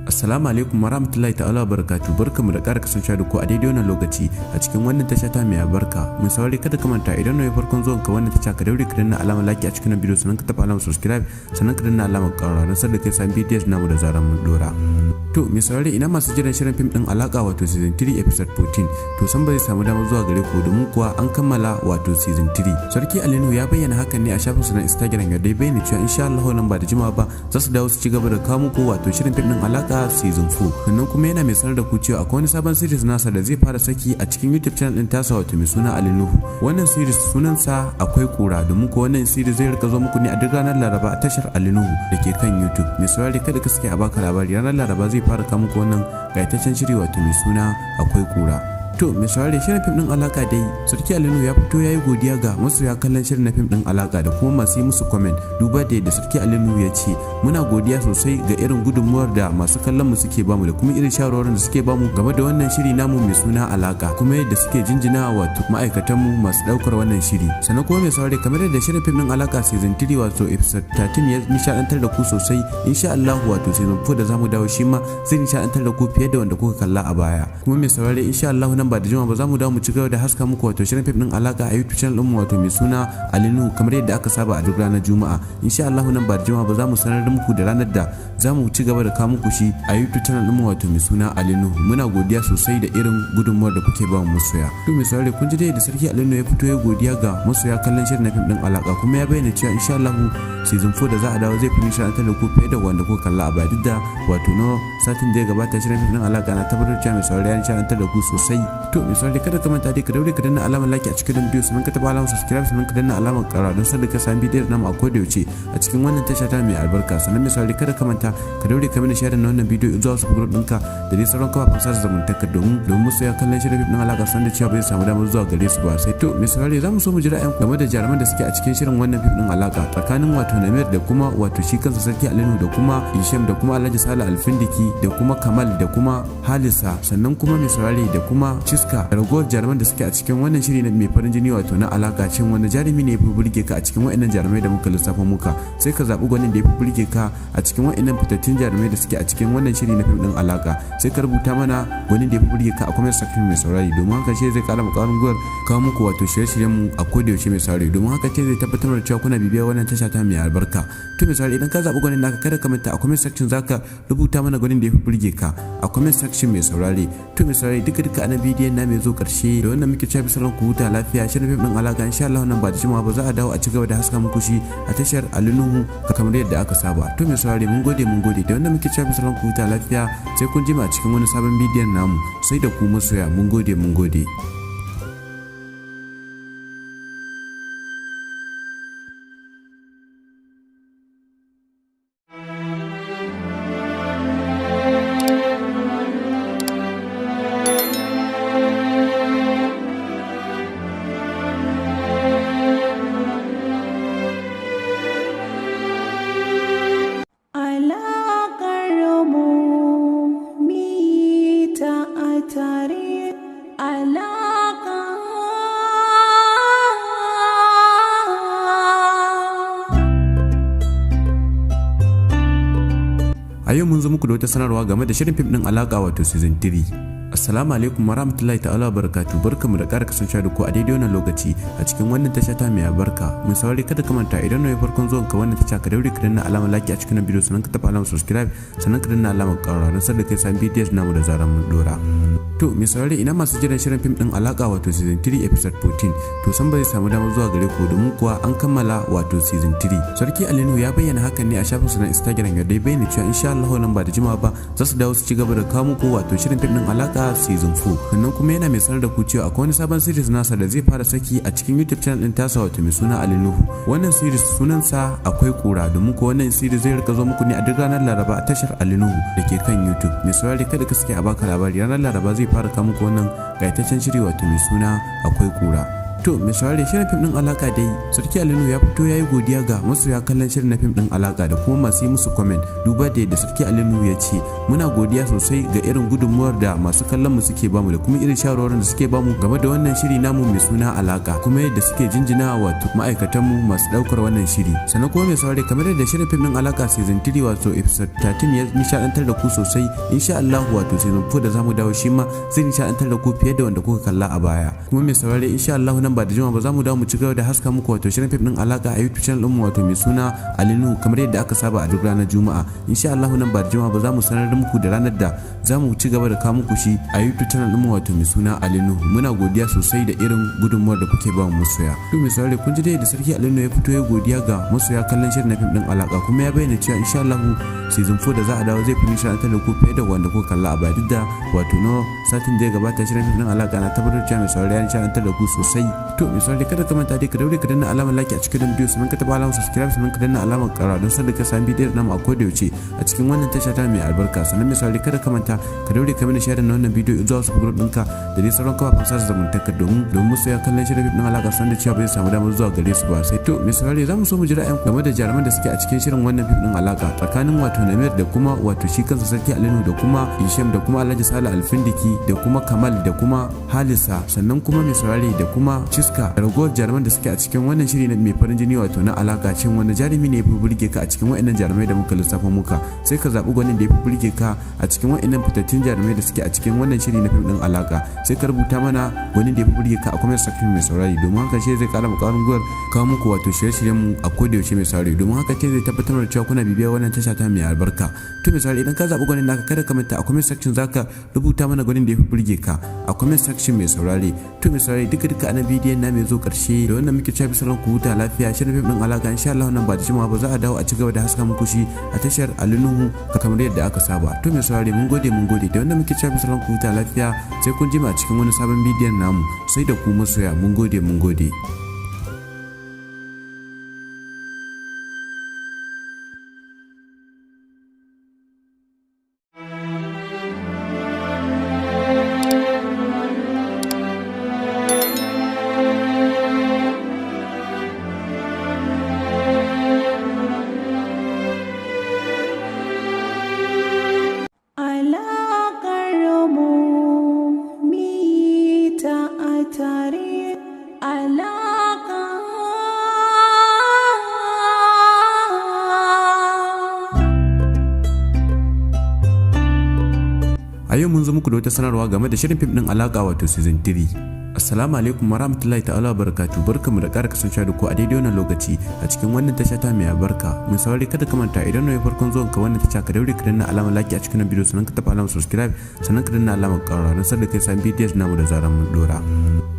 Speaker 1: Assalamu alaikum warahmatullahi ta'ala wabarakatuh. Barkamu da ƙara kasancewa da ku a daidai wannan lokaci a cikin wannan tasha ta mai albarka. Mun saurari kada ka manta idan ne farkon zuwan ka wannan tasha ka daure ka danna alamar like a cikin bidiyo sannan ka taɓa alamar subscribe sannan ka danna alamar ƙara don sanar da kai san bidiyon namu da zaran mun dora. To mai saurari ina masu jiran shirin fim din alaka wato season 3 episode 14 to san ba zai samu damar zuwa gare ku domin kuwa an kammala wato season 3. Sarki Alinu ya bayyana hakan ne a shafinsa na Instagram yadda ya bayyana cewa insha Allah nan ba da jimawa ba za su dawo su ci gaba da kawo muku wato shirin fim din alaka season 4. Sannan kuma yana mai sanar da ku cewa akwai wani sabon series nasa da zai fara saki a cikin YouTube channel din tasa wato mai suna Alinu. Wannan series sunansa akwai kura domin ko wannan series zai rika zo muku ne a duk ranar Laraba a tashar Alinu da ke kan YouTube. Mai saurari kada ka sake a baka labari ranar Laraba zai fara kawo muku wannan gaitaccen shiri wato mai suna akwai kura. To mai saurare shirin fim din alaka dai Sarki Alinu ya fito yayi godiya ga masoya kallon shirin na fim din alaka da kuma masu yi musu comment duba da yadda Sarki Alinu ya ce muna godiya sosai ga irin gudunmuwar da masu kallon mu suke bamu da kuma irin shawarwarin da suke bamu game da wannan shiri namu mai suna alaka kuma yadda suke jinjina wato ma'aikatan mu masu daukar wannan shiri. Sannan kuma mai saurare kamar yadda shirin fim din alaka season 3 wato episode 13 ya nishadantar da ku sosai, insha Allah wato season 4 da zamu dawo shi ma zai nishadantar da ku fiye da wanda kuka kalla a baya. Kuma mai saurare insha Allah ba da jima ba za mu dawo mu ci gaba da haska muku wato shirin fim din alaka a YouTube channel mu wato mai suna Alinu kamar yadda aka saba a duk ranar Juma'a. Insha Allah nan ba da jima ba za mu sanar da muku da ranar da za mu ci gaba da kawo muku shi a YouTube channel mu wato mai suna Alinu. Muna godiya sosai da irin gudunmuwar da kuke ba mu masoya. To mai saurare kun ji dai da Sarki Alinu ya fito ya godiya ga masoya kallon shirin na fim din alaka kuma ya bayyana cewa insha Allah season 4 da za a dawo zai fi nishadantar da ku fiye da wanda kuka kalla a baya duk da wato no satin da ya gabata shirin fim din alaka na tabbatar cewa mai saurare ya nishadantar da ku sosai. To mai saurare kada ka manta dai ka daure ka danna alamar like a cikin bidiyo sannan ka taba alamar subscribe sannan ka danna alamar ƙara don sanar da ka sami bidiyon namu a koda yaushe a cikin wannan tasha ta mai albarka. Sannan mai saurare kada ka manta ɗinka ka daure ka mini share na wannan bidiyo zuwa wasu group ɗinka da dai sauran kafafen sada zumunta domin masoya kallon shirin fim ɗin alaka san da cewa bai samu damar zuwa gare su ba. Sai to mai saurare za mu so mu ji ra'ayin game da jaruman da suke a cikin shirin wannan fim ɗin alaka tsakanin wato Namir da kuma wato shi kansa Sarki Alinu da kuma Hisham da kuma Alhaji Sale Alfindiki da kuma Kamal da kuma Halisa sannan kuma mai saurare da kuma Ciska da ragowar jaruman da suke a cikin wannan shiri na mai farin jini wato na alaka cin wani jarumi ne ya fi burge ka a cikin wa'annan jarumai da muka lissafa muka sai ka zaɓi gwanin da ya fi burge ka a cikin wa'annan fitattun jarumai da suke a cikin wannan shiri na fim ɗin alaka sai ka rubuta mana gwanin da ya fi burge ka a comment section mai saurari domin haka shi zai kara makarin gwar kawo muku wato shirye-shiryen mu a koda yaushe mai saurari domin haka ce zai tabbatar da cewa kuna bibiyar wannan tasha ta mai albarka. To mai saurari idan ka zaɓi gwanin naka kada ka manta a comment section zaka rubuta mana gwanin da ya fi burge ka a comment section mai saurari. To mai saurari duka ana bidiyon na mai zo karshe da wannan muke cewa bisalan ku huta lafiya shirin fim ɗin alaka insha Allah nan ba da jimawa ba za a dawo a ci gaba da haska muku shi a tashar Alinuhu kamar yadda aka saba. To mai saurari mun gode da wannan muke cewa bisalan ku huta lafiya sai kun jima a cikin wani sabon bidiyon namu sai da ku masoya mun gode. A yau mun zo muku da wata sanarwa game da shirin fim din alaka wato season 3. Assalamu alaikum warahmatullahi ta'ala barakatuh barkamu da ƙara kasancewa da ku a daidai wannan lokaci a cikin wannan tasha ta mai albarka. Mun saurari kada ka manta idan ne farkon zuwan ka wannan tasha ka daure ka danna alamar like a cikin bidiyo sannan ka taɓa alamar subscribe sannan ka danna alamar ƙararrawa don sanar da kai san videos namu da zaran mun dora. To mai saurari ina masu jiran shirin fim din alaka wato season 3 episode 14 to san ba zai samu damar zuwa gare ku domin kuwa an kammala wato season 3. Sarki Alinu ya bayyana hakan ne a shafinsa na Instagram yadda ya bayyana cewa insha Allah nan ba da jimawa ba za su dawo su ci gaba da kawo muku wato shirin fim din alaka season 4 sannan kuma yana mai sanar da ku cewa akwai wani sabon series nasa da zai fara saki a cikin YouTube channel din tasa wato mai suna Alinuhu. Wannan series sunansa akwai kura domin ko wannan series zai rika zo muku ne a duk ranar Laraba a tashar Alinuhu da ke kan YouTube. Mai saurari kada ka sake a baka labari ranar Laraba zai fara kawo muku wannan gaitaccen shiri wato mai suna akwai kura. To mai saurari shirin fim din alaka dai Sarki Alinu ya fito ya yi godiya ga masoya kallon shirin na fim din alaka da kuma masu yi musu comment duba da yadda Sarki Alinu ya ce muna godiya sosai ga irin gudunmuwar da masu kallon mu suke bamu da kuma irin shawarwarin da suke bamu game da wannan shiri namu mai suna alaka kuma yadda suke jinjina wato ma'aikatan mu masu daukar wannan shiri. Sannan kuma mai saurari kamar yadda shirin fim din alaka season 3 wato episode 13 ya nishadantar da ku sosai insha Allah wato season 4 da zamu dawo shi ma zai nishadantar da ku fiye da wanda kuka kalla a baya. Kuma mai saurari insha Allah nan ba da jima ba za mu dawo mu ci gaba da haska muku wato shirin fim din alaka a YouTube channel mu wato mai suna Alinuhu kamar yadda aka saba a duk ranar Juma'a. Insha Allah nan ba da jima ba za mu sanar da muku da ranar da za mu ci gaba da kawo muku shi a YouTube channel mu wato mai suna Alinuhu. Muna godiya sosai da irin gudunmuwar da kuke ba mu masoya. To mai saurare kun ji dai da Sarki Alinuhu ya fito ya godiya ga masoya kallon shirin na fim din alaka kuma ya bayyana cewa insha Allah season 4 da za a dawo zai fi nishadantar da ku fiye da wanda kuka kalla a baya duk da wato no satin da ya gabata shirin fim din alaka na tabbatar cewa mai saurare ya nishadantar da ku sosai. To misali kada ka manta dai ka daure ka danna alamar like a cikin bidiyo sannan ka taba alamar subscribe sannan ka danna alamar ƙara don sanar da ka sami bidiyon namu a koda yaushe a cikin wannan tasha ta mai albarka. Sannan misali kada ka manta ka daure ka mana share na wannan bidiyo zuwa wasu group ɗinka da dai sauran kafafen sada zumunta domin masoya kallon shirin fim ɗin alaka san da cewa bai samu damar zuwa gare su ba. Sai to misali za mu so mu ji ra'ayin game da jaruman da suke a cikin shirin wannan fim ɗin alaka tsakanin wato Namir da kuma wato shi kansa Sarki Alinu da kuma Hisham da kuma Alhaji Sale Alfindiki da kuma Kamal da kuma Halisa sannan kuma misali da kuma Ciska da ragowar jaruman da suke a cikin wannan shiri mai farin jini wato na alaka cin wani jarumi ne ya fi burge ka a cikin wa'annan jarumai da muka lissafa muka sai ka zaɓi gwanin da ya fi burge ka a cikin wa'annan fitattun jarumai da suke a cikin wannan shiri na fim din alaka sai ka rubuta mana gwanin da ya fi burge ka a comment section mai saurari domin haka shi zai kara makarin gwar kawo muku wato shirye-shiryen mu a koda yaushe mai saurari domin haka ce zai tabbatar da cewa kuna bibiyar wannan tasha ta mai albarka. To mai saurari idan ka zaɓi gwanin naka kada ka manta a comment section zaka rubuta mana gwanin da ya fi burge ka a comment section mai saurari. To mai saurari duka ana bidiyon na mai zo karshe da wannan muke cewa bisalan ku huta lafiya shirin fim din alaka insha Allah nan ba da jimawa ba za a dawo a ci gaba da haska muku shi a tashar Alinuhu kamar yadda aka saba. To mai saurari mun gode da wannan muke cewa bisalan ku huta lafiya sai kun jima a cikin wani sabon bidiyon namu sai da ku masoya mun gode. muku da wata sanarwa game da shirin fim din alaka wato season 3. Assalamu alaikum warahmatullahi ta'ala barakatuh, barkamu da ƙara kasancewa da ku a daidai wannan lokaci a cikin wannan tasha ta mai albarka. Mun saurari kada ka manta idan ne farkon zuwan ka wannan tasha ka daure ka danna alamar like a cikin bidiyo, sannan ka taɓa alamar subscribe, sannan ka danna alamar ƙararrawa don sanar da kai san videos namu da zaran mun dora.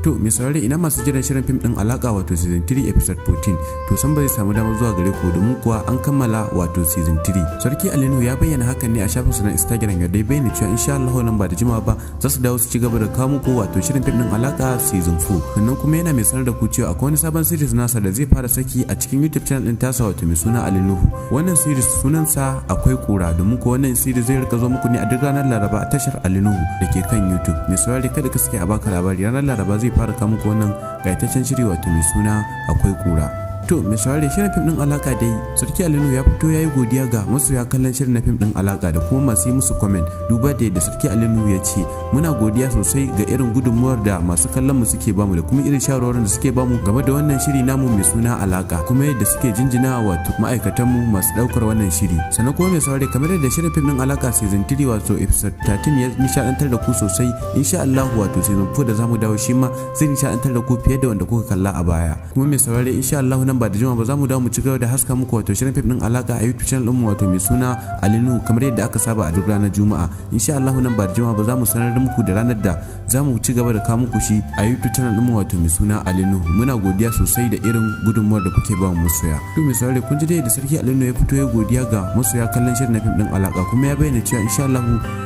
Speaker 1: To mai saurari ina masu jiran shirin fim din alaka wato season 3 episode 14 to san ba zai samu damar zuwa gare ku domin kuwa an kammala wato season 3. Sarki Alinu ya bayyana hakan ne a shafin sa na Instagram, yadda ya bayyana cewa insha Allah nan ba da jimawa ba za su dawo su ci gaba da kawo muku wato shirin fim din alaka season 4. Sannan kuma yana mai sanar da ku cewa akwai wani sabon series nasa da zai fara saki a cikin YouTube channel din tasa wato mai suna Alinuhu. Wannan series sunansa Akwai Kura, domin ko wannan series zai rika zo muku ne a duk ranar Laraba a tashar Alinuhu da ke kan YouTube. Mai saurari kada ka sake a baka labari, ranar Laraba zai fara kawo muku wannan gaitaccen shiri wato mai suna Akwai Kura. To mai saurari shirin fim din alaka dai Sarki Alinu ya fito ya yi godiya ga masoya kallon shirin na fim din alaka da kuma masu yi musu comment, duba da yadda Sarki Alinu ya ce muna godiya sosai ga irin gudunmuwar da masu kallon mu suke bamu da kuma irin shawarwarin da suke bamu game da wannan shiri namu mai suna alaka, kuma yadda suke jinjina wato ma'aikatan mu masu daukar wannan shiri. Sannan kuma mai saurari kamar yadda shirin fim din alaka season 3 wato episode 13 ya nishadantar da ku sosai, insha Allah wato season 4 da zamu dawo shi ma zai nishadantar da ku fiye da wanda kuka kalla a baya. Kuma mai saurari insha Allah nan ba da jima ba za mu dawo mu ci gaba da haska muku wato shirin fim din alaka a YouTube channel mu wato mai suna Alinuhu kamar yadda aka saba a duk ranar Juma'a. Insha Allah nan ba da jima ba za mu sanar da muku da ranar da za mu ci gaba da kawo muku shi a YouTube channel mu wato mai suna Alinuhu. Muna godiya sosai da irin gudunmuwar da kuke ba mu masoya. To mai saurare kun ji dai da Sarki Alinuhu ya fito ya godiya ga masoya kallon shirin na fim din alaka, kuma ya bayyana cewa insha Allah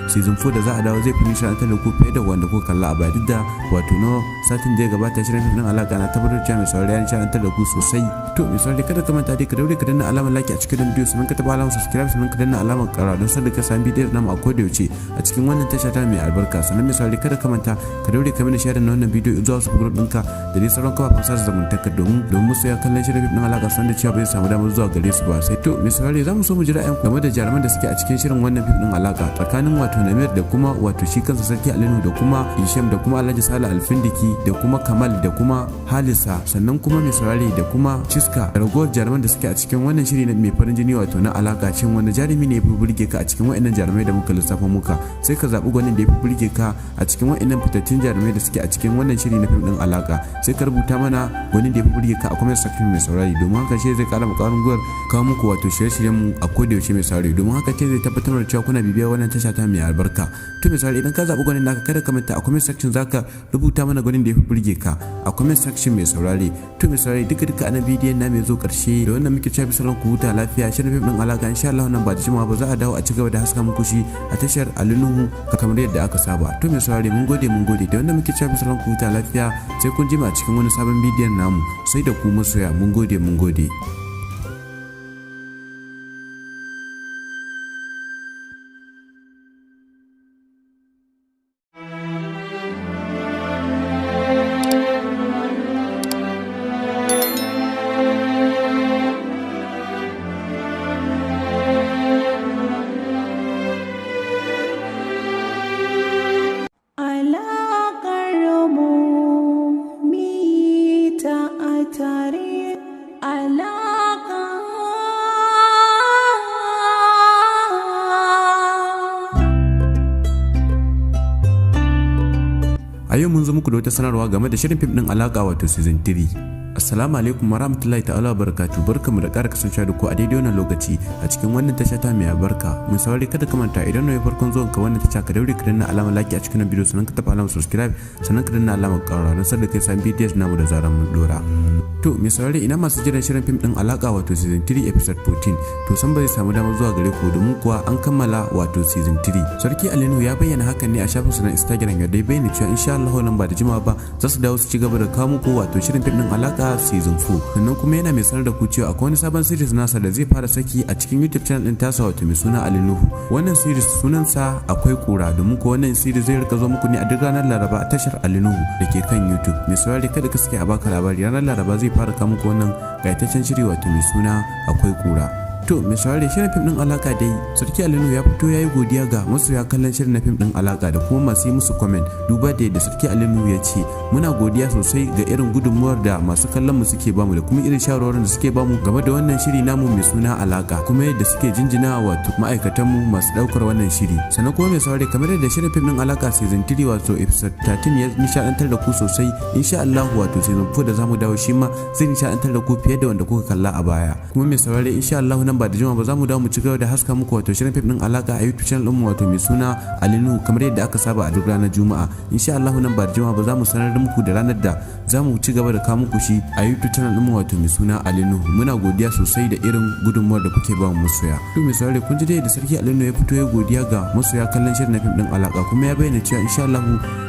Speaker 1: season 4 da za a dawo zai fi nishadantar da ku fiye da wanda kuka kalla a baya, duk da wato no satin da ya gabata shirin fim din alaka na tabbatar cewa mai saurare ya nishadantar da ku sosai. To mai saurare kada ka manta dai ka daure ka danna alamar like a cikin bidiyo, sannan ka taba alamar subscribe, sannan ka danna alamar ƙara don sanar da ka san bidiyon namu a koda yaushe a cikin wannan tasha ta mai albarka. Sannan mai saurare kada ka manta ka daure ka mana share na wannan bidiyo zuwa su group ɗinka da dai sauran kafafen sada zumunta domin musu ya kallon shirin fim din alaka san da cewa bai samu damar zuwa gare su ba. Sai to mai saurare za mu so mu ji ra'ayin game da jaruman da suke a cikin shirin wannan fim din alaka tsakanin wato Namir da kuma wato shi kansa Sarki Alinu da kuma Hisham da kuma Alhaji Sale Alfindiki da kuma Kamal da kuma Halisa, sannan kuma mai saurare da kuma Chiska da ragowar jaruman da suke a cikin wannan shiri na mai farin jini wato na alaka. Cin wanda jarumi ne ya fi burge ka a cikin wa'annan jarumai da muka lissafa muka, sai ka zaɓi gwanin da ya fi burge ka a cikin wa'annan fitattun jarumai da suke a cikin wannan shiri na fim din alaka, sai ka rubuta mana gwanin da ya fi burge ka a comment section mai saurari, domin haka shi zai kara makarin gwiwar kawo muku wato shirye-shiryen mu a koda yaushe mai saurari, domin haka ce zai tabbatar da cewa kuna bibiyar wannan tasha ta mai albarka. To mai saurari idan ka zaɓi gwanin naka kada ka manta a comment section zaka rubuta mana gwanin da ya fi burge ka a comment section mai saurari. To mai saurari duka ana bidiyon na mai zo karshe da wannan muke cewa bisalan ku huta lafiya. Shirin fim din alaka insha Allah nan ba da jimawa ba za a dawo a ci gaba da haska muku shi a tashar Alinuhu kamar yadda aka saba. To mai saurari mun gode da wannan muke cewa bisalan ku huta lafiya, sai kun jima a cikin wani sabon bidiyon namu, sai da ku masoya mun gode. A yau mun zo muku da wata sanarwa game da shirin fim din alaka wato season 3. Assalamu alaikum warahmatullahi ta'ala barakatuh, barkamu da ƙara kasancewa da ku a daidai wannan lokaci a cikin wannan tasha ta mai albarka. Mun saurari kada ka manta idan ne farkon zuwan ka wannan tasha ka daure ka danna alamar like a cikin bidiyo, sannan ka taba alamar subscribe, sannan ka danna alamar ƙara don sanar da kai san videos namu da zaran mun dora. To mai saurari ina masu jiran shirin fim din alaka wato season 3 episode 14 to san ba zai samu damar zuwa gare ku domin kuwa an kammala wato season 3. Sarki Alinu ya bayyana hakan ne a shafin sa na Instagram, yadda ya bayyana cewa insha Allah nan ba da jimawa ba za su dawo su ci gaba da kawo muku wato shirin fim din alaka season 4. Sannan kuma yana mai sanar da ku cewa akwai wani sabon series nasa da zai fara saki a cikin YouTube channel din tasa wato mai suna Alinuhu. Wannan series sunansa Akwai Kura, domin ko wannan series zai rika zo muku ne a duk ranar Laraba a tashar Alinuhu da ke kan YouTube. Mai saurari kada ka sake a baka labari, ranar Laraba zai fara kawo muku wannan gaitaccen shiri wato mai suna Akwai Kura. To mai saurare shirin fim din alaka dai Sarki Ali Nuhu ya fito yayi godiya ga masoya kallon shirin na fim din alaka da kuma masu yi musu comment duba da yadda Sarki Ali Nuhu ya ce muna godiya sosai ga irin gudunmuwar da masu kallon mu suke bamu da kuma irin shawarwarin da suke bamu game da wannan shiri namu mai suna alaka kuma yadda suke jinjina wato ma'aikatan mu masu daukar wannan shiri. Sannan kuma mai saurare kamar yadda shirin fim din alaka season 3 wato episode 13 ya nishadantar da ku sosai, insha Allah wato season 4 da zamu dawo shi ma zai nishadantar da ku fiye da wanda kuka kalla a baya. Kuma mai saurare insha Allah ba da jima ba za mu dawo mu ci gaba da haska muku wato shirin fim din alaka a YouTube channel din mu wato mai suna Ali Nuhu kamar yadda aka saba a duk ranar Juma'a. Insha Allah nan ba da jima ba za mu sanar da muku da ranar da za mu ci gaba da kawo muku shi a YouTube channel din mu wato mai suna Ali Nuhu. Muna godiya sosai da irin gudunmuwar da kuke ba mu masoya. To mai saurare kun ji da Sarki Ali Nuhu ya fito ya godiya ga masoya kallon shirin fim din alaka kuma ya bayyana cewa insha Allah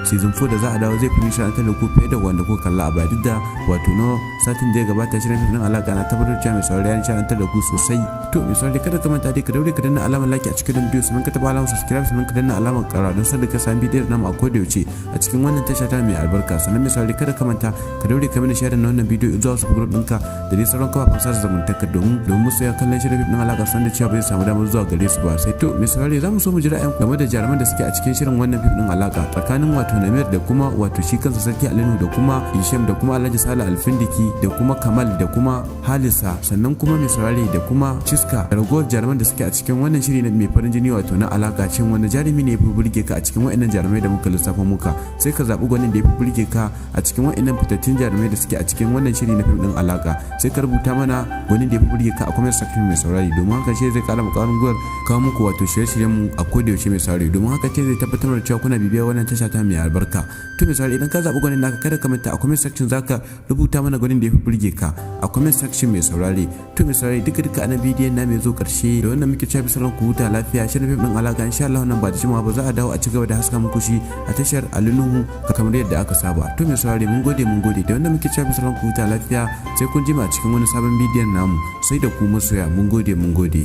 Speaker 1: season 4 da za a dawo zai fi nishadantar da ku fiye da wanda kuka kalla a baya duk da wato no satin da ya gabata shirin fim din alaka na tabbatar cewa mai saurare ya nishadantar da ku sosai. To mai saurare kada ka manta dai ka daure ka danna alamar like a cikin bidiyo sannan ka taba alamar subscribe sannan ka danna alamar ƙara don sanar ka samu bidiyon namu a koda yaushe a cikin wannan tasha ta mai albarka. Sannan mai saurare kada ka manta ka daure ka mana share na wannan bidiyo zuwa su group ɗinka da dai sauran kafafen sada zumunta domin musu ya kallon shirin fim din alaka san da cewa bai samu damar zuwa gare su ba. Sai to mai saurare za mu so mu ji ra'ayin game da jaruman da suke a cikin shirin wannan fim din alaka tsakanin wato Namir da kuma wato shi kansa Sarki Ali Nuhu da kuma Hisham da kuma Alhaji Salih Alfindiki da kuma Kamal da kuma Halisa sannan kuma mai saurare da kuma Ciska da ragowar jaruman da suke a cikin wannan shiri na mai farin jini wato na alaka cin wani jarumi ne ya fi burge ka a cikin wa'annan jarumai da muka lissafa muka sai ka zaɓi gwanin da ya fi burge ka a cikin wa'annan fitattun jarumai da suke a cikin wannan shiri na fim din alaka sai ka rubuta mana gwanin da ya fi burge ka a comment section mai saurari domin haka ce zai kara mu ƙarin gwiwar kawo muku wato shirye-shiryen mu a koda yaushe mai saurari domin haka ce zai tabbatar da cewa kuna bibiyar wannan tasha ta mai albarka. To mai saurari idan ka zaɓi gwanin naka kada ka manta a comment section zaka rubuta mana gwanin da ya fi burge ka a comment section mai saurari. To mai saurari duka a nan bidiyon na mai zo karshe da wannan muke cewa bisa ku huta lafiya shirin fim din alaka insha Allah nan ba da jimawa ba za a dawo a ci gaba da haska muku shi a tashar Ali Nuhu kamar yadda aka saba. To mai saurari mun gode da wannan muke cewa bisa ku huta lafiya sai kun jima a cikin wani sabon bidiyon namu sai da ku masoya mun gode.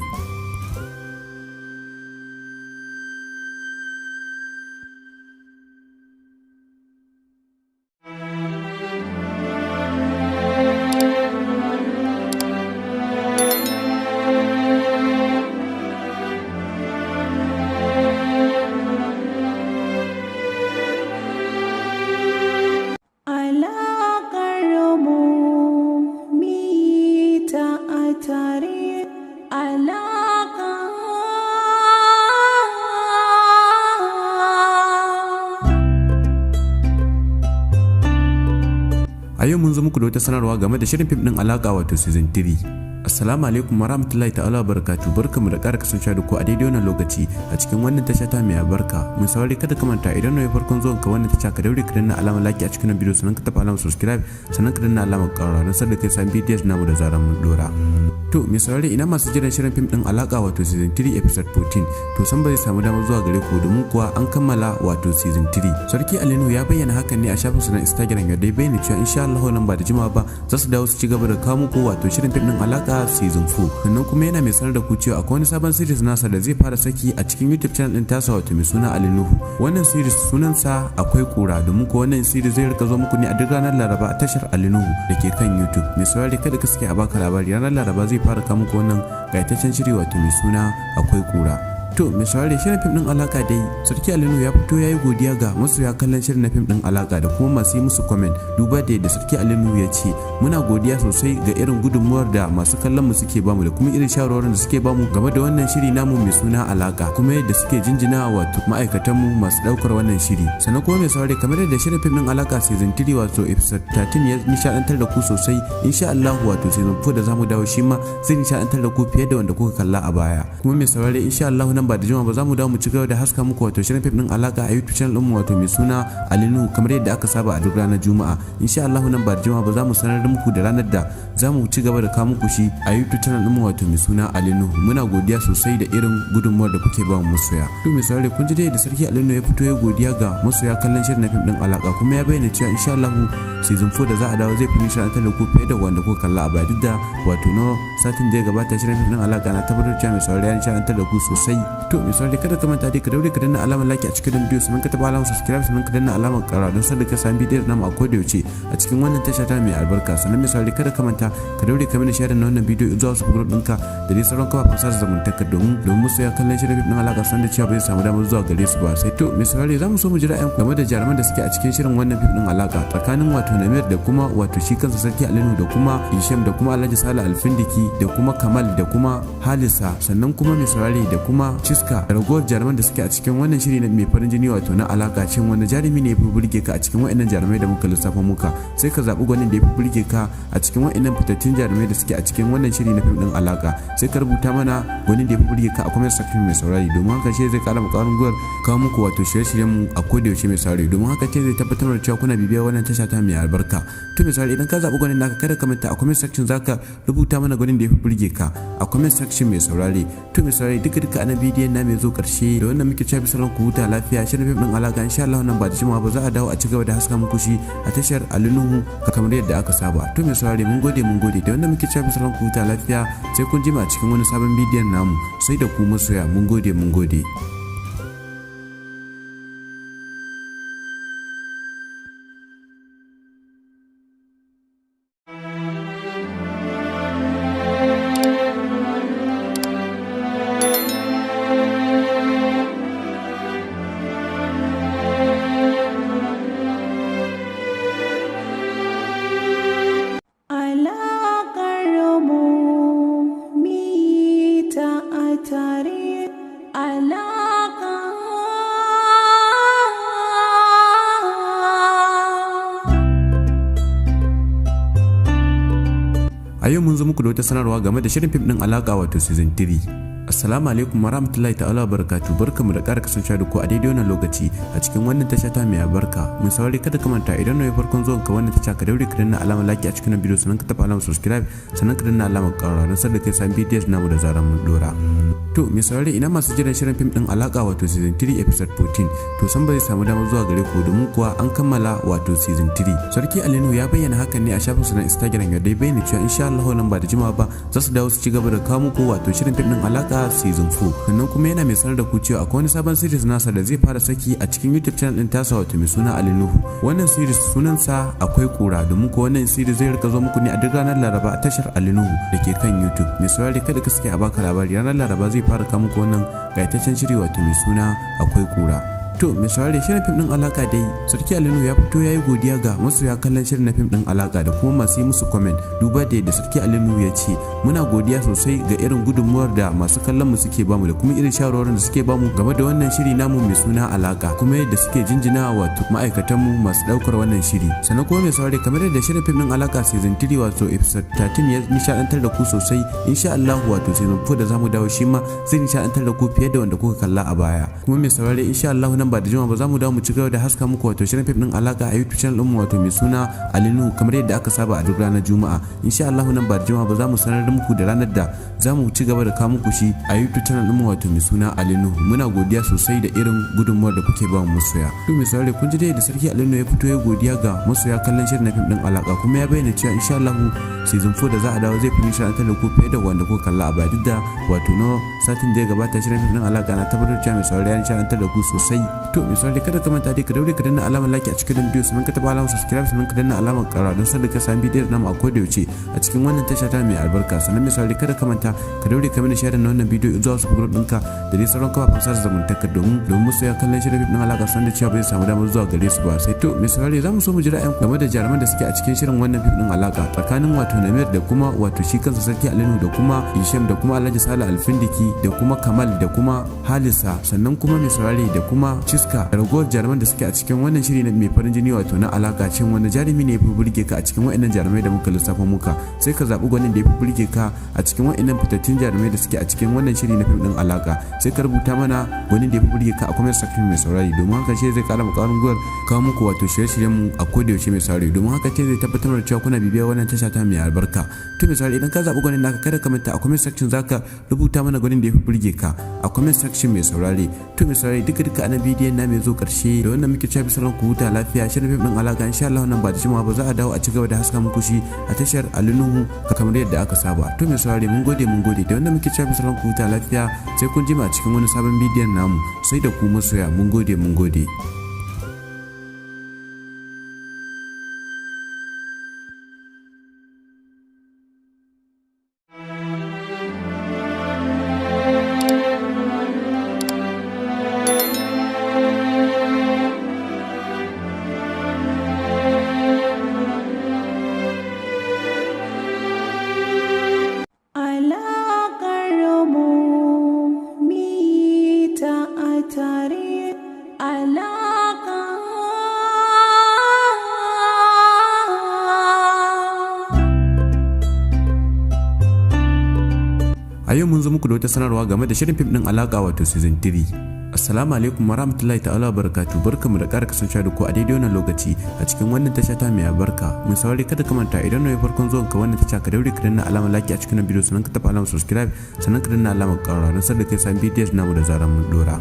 Speaker 1: A yau mun zo muku da wata sanarwa game da shirin fim din alaka wato season 3. Assalamu alaikum warahmatullahi ta'ala barakatuh barkamu da ƙara kasancewa da ku a daidai wannan lokaci a cikin wannan tasha ta mai albarka. Mun saurari kada ka manta idan ne farkon zuwan ka wannan tasha ka daure ka danna alamar like a cikin bidiyo sannan ka taɓa alamar subscribe sannan ka danna alamar ƙara don sanar da kai samun bidiyon namu da zaran mun dora. To mai saurari ina masu jiran shirin fim din alaka wato season 3 episode 14 to san ba zai samu damar zuwa gare ku domin kuwa an kammala wato season 3. Sarki Ali Nuhu ya bayyana hakan ne a shafin sa na Instagram yadda ya bayyana cewa insha Allah nan ba da jimawa ba za su dawo su ci gaba da kawo muku wato shirin fim din alaka season 4. Sannan kuma yana mai sanar da ku cewa akwai wani sabon series nasa da zai fara saki a cikin YouTube channel din tasa wato mai suna Ali Nuhu. Wannan series sunansa akwai kura domin ko wannan series zai rika zo muku ne a duk ranar Laraba a tashar Ali Nuhu da ke kan YouTube. Mai saurari kada ka sake a baka labari ranar Laraba zai fara kawo muku wannan gaitaccen shiri wato mai suna akwai kura. To mai saurare shirin fim din alaka dai Sarki Ali Nuhu ya fito yayi godiya ga masoya kallon shirin na fim din alaka da kuma masu yi musu comment duba da yadda Sarki Ali Nuhu ya ce muna godiya sosai ga irin gudunmuwar da masu kallon mu suke bamu da kuma irin shawarwarin da suke bamu game da wannan shiri namu mai suna alaka kuma yadda suke jinjina wato ma'aikatan mu masu daukar wannan shiri. Sannan kuma mai saurare kamar yadda shirin fim din alaka season 3 wato episode 13 ya nishadantar da ku sosai insha Allah wato season 4 da zamu dawo shi ma zai nishadantar da ku fiye da wanda kuka kalla a baya. Kuma mai saurare insha Allah nan ba da jima ba za mu dawo mu ci gaba da haska muku wato shirin fim din alaka a YouTube channel din mu wato mai suna Ali Nuhu kamar yadda aka saba a duk ranar Juma'a. Insha Allah nan ba da jima ba za mu sanar da muku da ranar da za mu ci gaba da kawo muku shi a YouTube channel din mu wato mai suna Ali Nuhu. Muna godiya sosai da irin gudunmuwar da kuke ba mu masoya. To mai saurare kun ji da Sarki Ali Nuhu ya fito ya godiya ga masoya kallon shirin fim din alaka kuma ya bayyana cewa insha Allah season 4 da za a dawo zai fi nishadantar da ku fiye da wanda kuka kalla a baya duk da wato no satin da ya gabata shirin fim din alaka na tabbatar cewa mai saurare ya nishadantar da ku sosai. To misali kada ka manta dai ka daure ka danna alamar like a cikin bidiyo sannan ka taba alamar subscribe sannan ka danna alamar ƙara don sanar da ka sami bidiyon namu a koda yaushe a cikin wannan tasha ta mai albarka. Sannan misali kada ka manta ka daure ka mana share na wannan bidiyo zuwa wasu group ɗinka da dai sauran kafafen sada zumunta domin musu ya kallon shirin ɗin alaka san da cewa bai samu damar zuwa gare su ba. Sai to misali za mu so mu ji ra'ayin game da jaruman da suke a cikin shirin wannan fim ɗin alaka tsakanin wato Namir da kuma wato shi kansa Sarki Alinu da kuma Hisham da kuma Alhaji Sale Alfindiki da kuma Kamal da kuma Halisa sannan kuma misali da kuma Ciska da ragowar jaruman da suke a cikin wannan shiri mai farin jini wato na alaka. Shin wani jarumi ne ya fi burge ka a cikin waɗannan jarumai da muka lissafa muka? Sai ka zaɓi gwanin da ya fi burge ka a cikin waɗannan fitattun jarumai da suke a cikin wannan shiri na fim ɗin alaka. Sai ka rubuta mana gwanin da ya fi burge ka a comment section mai saurari, domin haka ce zai ƙara ƙwarin gwiwar kawo muku wato shirye-shiryen mu a koda yaushe mai saurari, domin haka ce zai tabbatar da cewa kuna bibiyar wannan tasha ta mai albarka. To mai saurari idan ka zaɓi gwanin naka kada ka manta a comment section zaka rubuta mana gwanin da ya fi burge ka a comment section mai saurari. To mai saurari duka ana bidiyon na mai zo ƙarshe da wannan muke cewa bisalan ku huta lafiya. Shirin fim ɗin alaka insha Allah nan ba da jimawa ba za a dawo a ci gaba da haska muku shi a tashar Alinuhu kamar yadda aka saba. To mai saurari mun gode da wannan muke cewa bisalan ku huta lafiya, sai kun jima a cikin wani sabon bidiyon namu. Sai da ku masoya mun gode. A yau mun zo muku da wata sanarwa game da shirin fim din alaka wato season 3. Assalamu alaikum warahmatullahi ta'ala barakatuh. Barkamu da ƙara kasancewa da ku a daidai wannan lokaci a cikin wannan tasha ta mai albarka. Mun saurari kada ka manta idan ne farkon zuwan ka wannan tasha ka daure ka danna alamar like a cikin bidiyo sannan ka tafi alamar subscribe sannan ka danna alamar ƙara don sanar da kai san videos namu da zaran mun dora. To mai saurari ina masu jiran shirin fim din alaka wato season 3 episode 14 to san ba zai samu damar zuwa gare ku domin kuwa an kammala wato season 3. Sarki Alinu ya bayyana hakan ne a shafinsa na Instagram yadda ya bayyana cewa insha Allah nan ba da jimawa ba za su dawo su ci gaba da kawo muku wato shirin fim din alaka season 4. Sannan kuma yana mai sanar da ku cewa akwai wani sabon series nasa da zai fara saki a cikin YouTube channel din tasa wato mai suna Alinuhu. Wannan series sunansa Akwai Kura, domin ko wannan series zai rika zo muku ne a duk ranar Laraba a tashar Alinuhu da ke kan YouTube. Mai saurari kada ka sake a baka labari, ranar Laraba zai fara kawo muku wannan gaitaccen shiri wato mai suna Akwai Kura. To mai saurari shirin fim din alaka dai Sarki Alinu ya fito ya yi godiya ga masoya kallon shirin na fim din alaka da kuma masu yi musu comment, duba da yadda Sarki Alinu ya ce muna godiya sosai ga irin gudunmuwar da masu kallon mu suke bamu da kuma irin shawarwarin da suke bamu game da wannan shiri namu mai suna alaka, kuma yadda suke jinjina wato ma'aikatan mu masu daukar wannan shiri. Sannan kuma mai saurari kamar yadda shirin fim din alaka season 3 wato episode 13 ya nishadantar da ku sosai, insha Allah wato season 4 da zamu dawo shi ma zai nishadantar da ku fiye da wanda kuka kalla a baya. Kuma mai saurari insha Allah nan ba da jima ba za mu dawo mu ci gaba da haska muku wato shirin fim din alaka a YouTube channel mu wato mai suna Alinuhu kamar yadda aka saba a duk ranar Juma'a. Insha Allah nan ba da jima ba za mu sanar da muku da ranar da za mu ci gaba da kawo muku shi a YouTube channel mu wato mai suna Alinuhu. Muna godiya sosai da irin gudunmuwar da kuke ba mu masoya. To mai saurare kun ji dai da Sarki Alinuhu ya fito ya godiya ga masoya kallon shirin na fim din alaka, kuma ya bayyana cewa insha Allah season 4 da za a dawo zai fi nishadantar da ku fiye da wanda kuka kalla a baya, duk da wato no satin da ya gabata shirin fim din alaka na tabbatar cewa mai saurare ya nishadantar da ku sosai. To mai saurare kada ka manta dai ka daure ka danna alamar like a cikin bidiyo sannan ka taba alamar subscribe sannan ka danna alamar ƙara don sanar da ka sami bidiyon namu a koda yaushe a cikin wannan tasha ta mai albarka. Sannan mai saurare kada ka manta ka daure ka mana share na wannan bidiyo zuwa wasu group ɗinka da dai sauran kafafen sada zumunta domin musu ya kallon shirin fim din alaka san da cewa bai samu damar zuwa gare su ba. Sai to mai saurare za mu so mu ji ra'ayin game da jaruman da suke a cikin shirin wannan fim din alaka tsakanin wato Namir da kuma wato shi kansa Sarki Alinu da kuma Hisham da kuma Alhaji Sale Alfindiki da kuma Kamal da kuma Halisa sannan kuma mai saurare da kuma Ciska da ragowar jaruman da suke a cikin wannan shiri mai farin jini wato na alaka. Shin wani jarumi ne ya fi burge ka a cikin waɗannan jarumai da muka lissafa muka? Sai ka zaɓi gwanin da ya fi burge ka a cikin waɗannan fitattun jarumai da suke a cikin wannan shiri na fim din alaka. Sai ka rubuta mana gwanin da ya fi burge ka a comment section mai saurari, domin haka ce zai ƙara ƙwarin gwiwar kawo muku wato shirye-shiryen mu a koda yaushe mai saurari, domin haka ce zai tabbatar da cewa kuna bibiyar wannan tasha ta mai albarka. To mai saurari idan ka zaɓi gwanin naka kada ka manta a comment section zaka rubuta mana gwanin da ya fi burge ka a comment section mai saurari. To mai saurari duka ana bidiyon na mai zo karshe da wannan muke cewa bisalan ku huta lafiya. Shirin fim din alaka insha Allah nan ba da jimawa ba za a dawo a ci gaba da haska muku shi a tashar Alinuhu kamar yadda aka saba. To mai saurare mun gode da wannan muke cewa bisalan ku huta lafiya, sai kun jima a cikin wani sabon bidiyon namu. Sai da ku masoya mun gode. A yau mun zo muku da wata sanarwa game da shirin fim din alaka wato season 3. Assalamu alaikum warahmatullahi ta'ala barakatuh, barkamu da ƙara kasancewa da ku a daidai wannan lokaci a cikin wannan tasha ta mai albarka. Mun saurari kada ka manta idan ne farkon zuwan ka wannan tasha ka daure ka danna alamar like a cikin bidiyo, sannan ka taɓa alamar subscribe, sannan ka danna alamar ƙararrawa don sanar da kai san videos namu da zaran mun dora.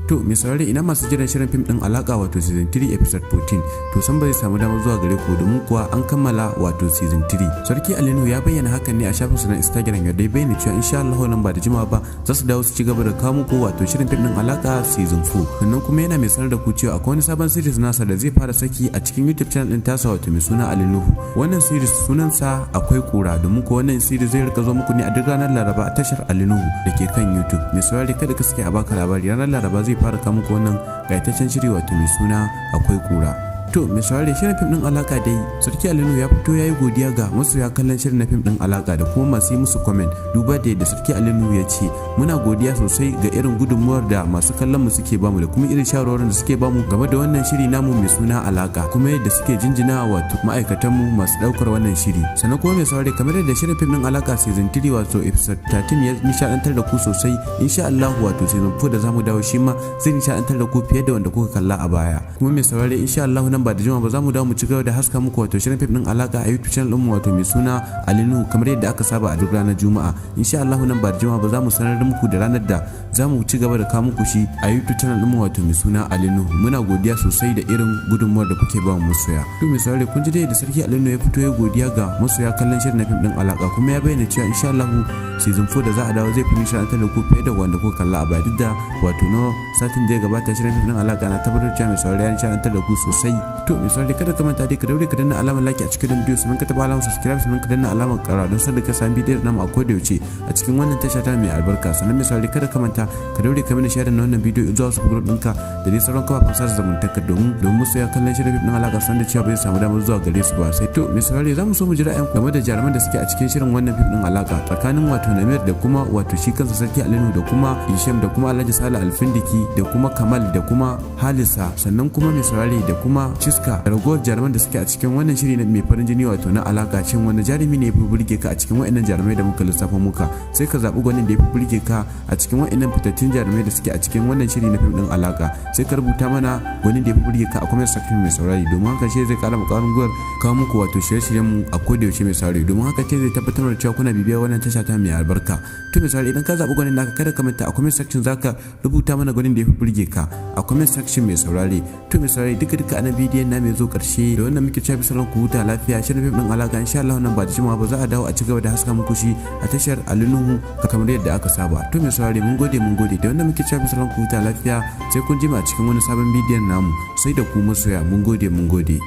Speaker 1: To mai saurari ina masu jiran shirin fim din alaka wato season 3 episode 14 to san ba zai samu damar zuwa gare ku domin kuwa an kammala wato season 3. Sarki Alinuhu ya bayyana hakan ne a shafinsa na Instagram, yadda ya bayyana cewa insha Allah nan ba da jimawa ba za su dawo su ci gaba da kawo muku wato shirin fim din alaka season 4. Sannan kuma yana mai sanar da ku cewa akwai wani sabon series nasa da zai fara saki a cikin YouTube channel din tasa wato mai suna Alinuhu. Wannan series sunansa Akwai Kura, domin ko wannan series zai rika zo muku ne a duk ranar Laraba a tashar Alinuhu da ke kan YouTube. Mai saurari kada ka sake a baka labari, ranar Laraba zai fara kawo muku wannan gaitaccen shiri wato mai suna Akwai Kura. To mai saurare shirin fim din alaka dai Sarki Alinuhu ya fito yayi godiya ga masoya kallon shirin na fim din alaka da kuma masu yi musu comment, duba da yadda Sarki Alinuhu ya ce muna godiya sosai ga irin gudunmuwar da masu kallon mu suke bamu da kuma irin shawarwarin da suke bamu game da wannan shiri namu mai suna alaka, kuma yadda suke jinjina wato ma'aikatan mu masu daukar wannan shiri. Sannan kuma mai saurare kamar yadda shirin fim din alaka season 3 wato episode 13 ya nishadantar da ku sosai, insha Allah wato season 4 da zamu dawo shi ma zai nishadantar da ku fiye da wanda kuka kalla a baya. Kuma mai saurare insha Allah ba da jima ba za mu dawo mu ci gaba da haska muku wato shirin fim din alaka a YouTube channel din mu wato mai suna Alinuhu kamar yadda aka saba a duk ranar Juma'a. Insha Allah nan ba da jima ba za mu sanar da muku da ranar da za mu ci gaba da kawo muku shi a YouTube channel din mu wato mai suna Alinuhu. Muna godiya sosai da irin gudunmuwar da kuke ba mu masoya. To mai saurare kun ji dai da Sarki Alinuhu ya fito ya godiya ga masoya kallon shirin na fim din alaka, kuma ya bayyana cewa insha Allah season 4 da za a dawo zai fi nishadantar da ku fiye da wanda kuka kalla a baya, duk da wato no satin da ya gabata shirin fim din alaka na tabbatar cewa mai saurare ya nishadantar da ku sosai. To misali kada ka manta dai ka daure ka danna alamar like a cikin bidiyo, sannan ka taba alamar subscribe, sannan ka danna alamar ƙara don sanar da ka san bidiyon namu a koda yaushe a cikin wannan tasha ta mai albarka. Sannan misali kada ka manta ka daure ka mana share na wannan bidiyo zuwa su group ɗinka da dai sauran kafafen sada zumunta domin musu ya kallon shirin fim alaka san da cewa bai samu damar zuwa gare su ba. Sai to misali za mu so mu ji ra'ayin game da jaruman da suke a cikin shirin wannan fim din alaka tsakanin wato Namir da kuma wato shi kansa Sarki Alinuhu da kuma Hisham da kuma Alhaji Sale Alfindiki da kuma Kamal da kuma Halisa, sannan kuma misali da kuma Ciska da ragowar jaruman da suke a cikin wannan shiri mai farin jini wato na alaka. Shin wani jarumi ne ya fi burge ka a cikin waɗannan jarumai da muka lissafa muka? Sai ka zaɓi gwanin da ya fi burge ka a cikin waɗannan fitattun jarumai da suke a cikin wannan shiri na fim ɗin alaka. Sai ka rubuta mana gwanin da ya fi burge ka a comment section mai saurari, domin haka shi zai ƙara ƙwarin gwiwar kawo muku wato shirye-shiryen mu a koda yaushe mai saurari, domin haka ce zai tabbatar da cewa kuna bibiyar wannan tasha ta mai albarka. To mai saurari idan ka zaɓi gwanin naka kada ka manta a comment section zaka rubuta mana gwanin da ya fi burge ka a comment section mai saurari. To mai saurari duka a na bidiyon na mai zo ƙarshe da wannan muke cewa bisalan ku huta lafiya. Shirin fim din alaka insha Allah nan ba da jimawa ba za a dawo a ci gaba da haska muku shi a tashar Alinuhu kamar yadda aka saba. To mai saurari mun gode da wannan muke cewa bisalan ku huta lafiya, sai kun jima a cikin wani sabon bidiyon namu. Sai da ku masoya mun gode.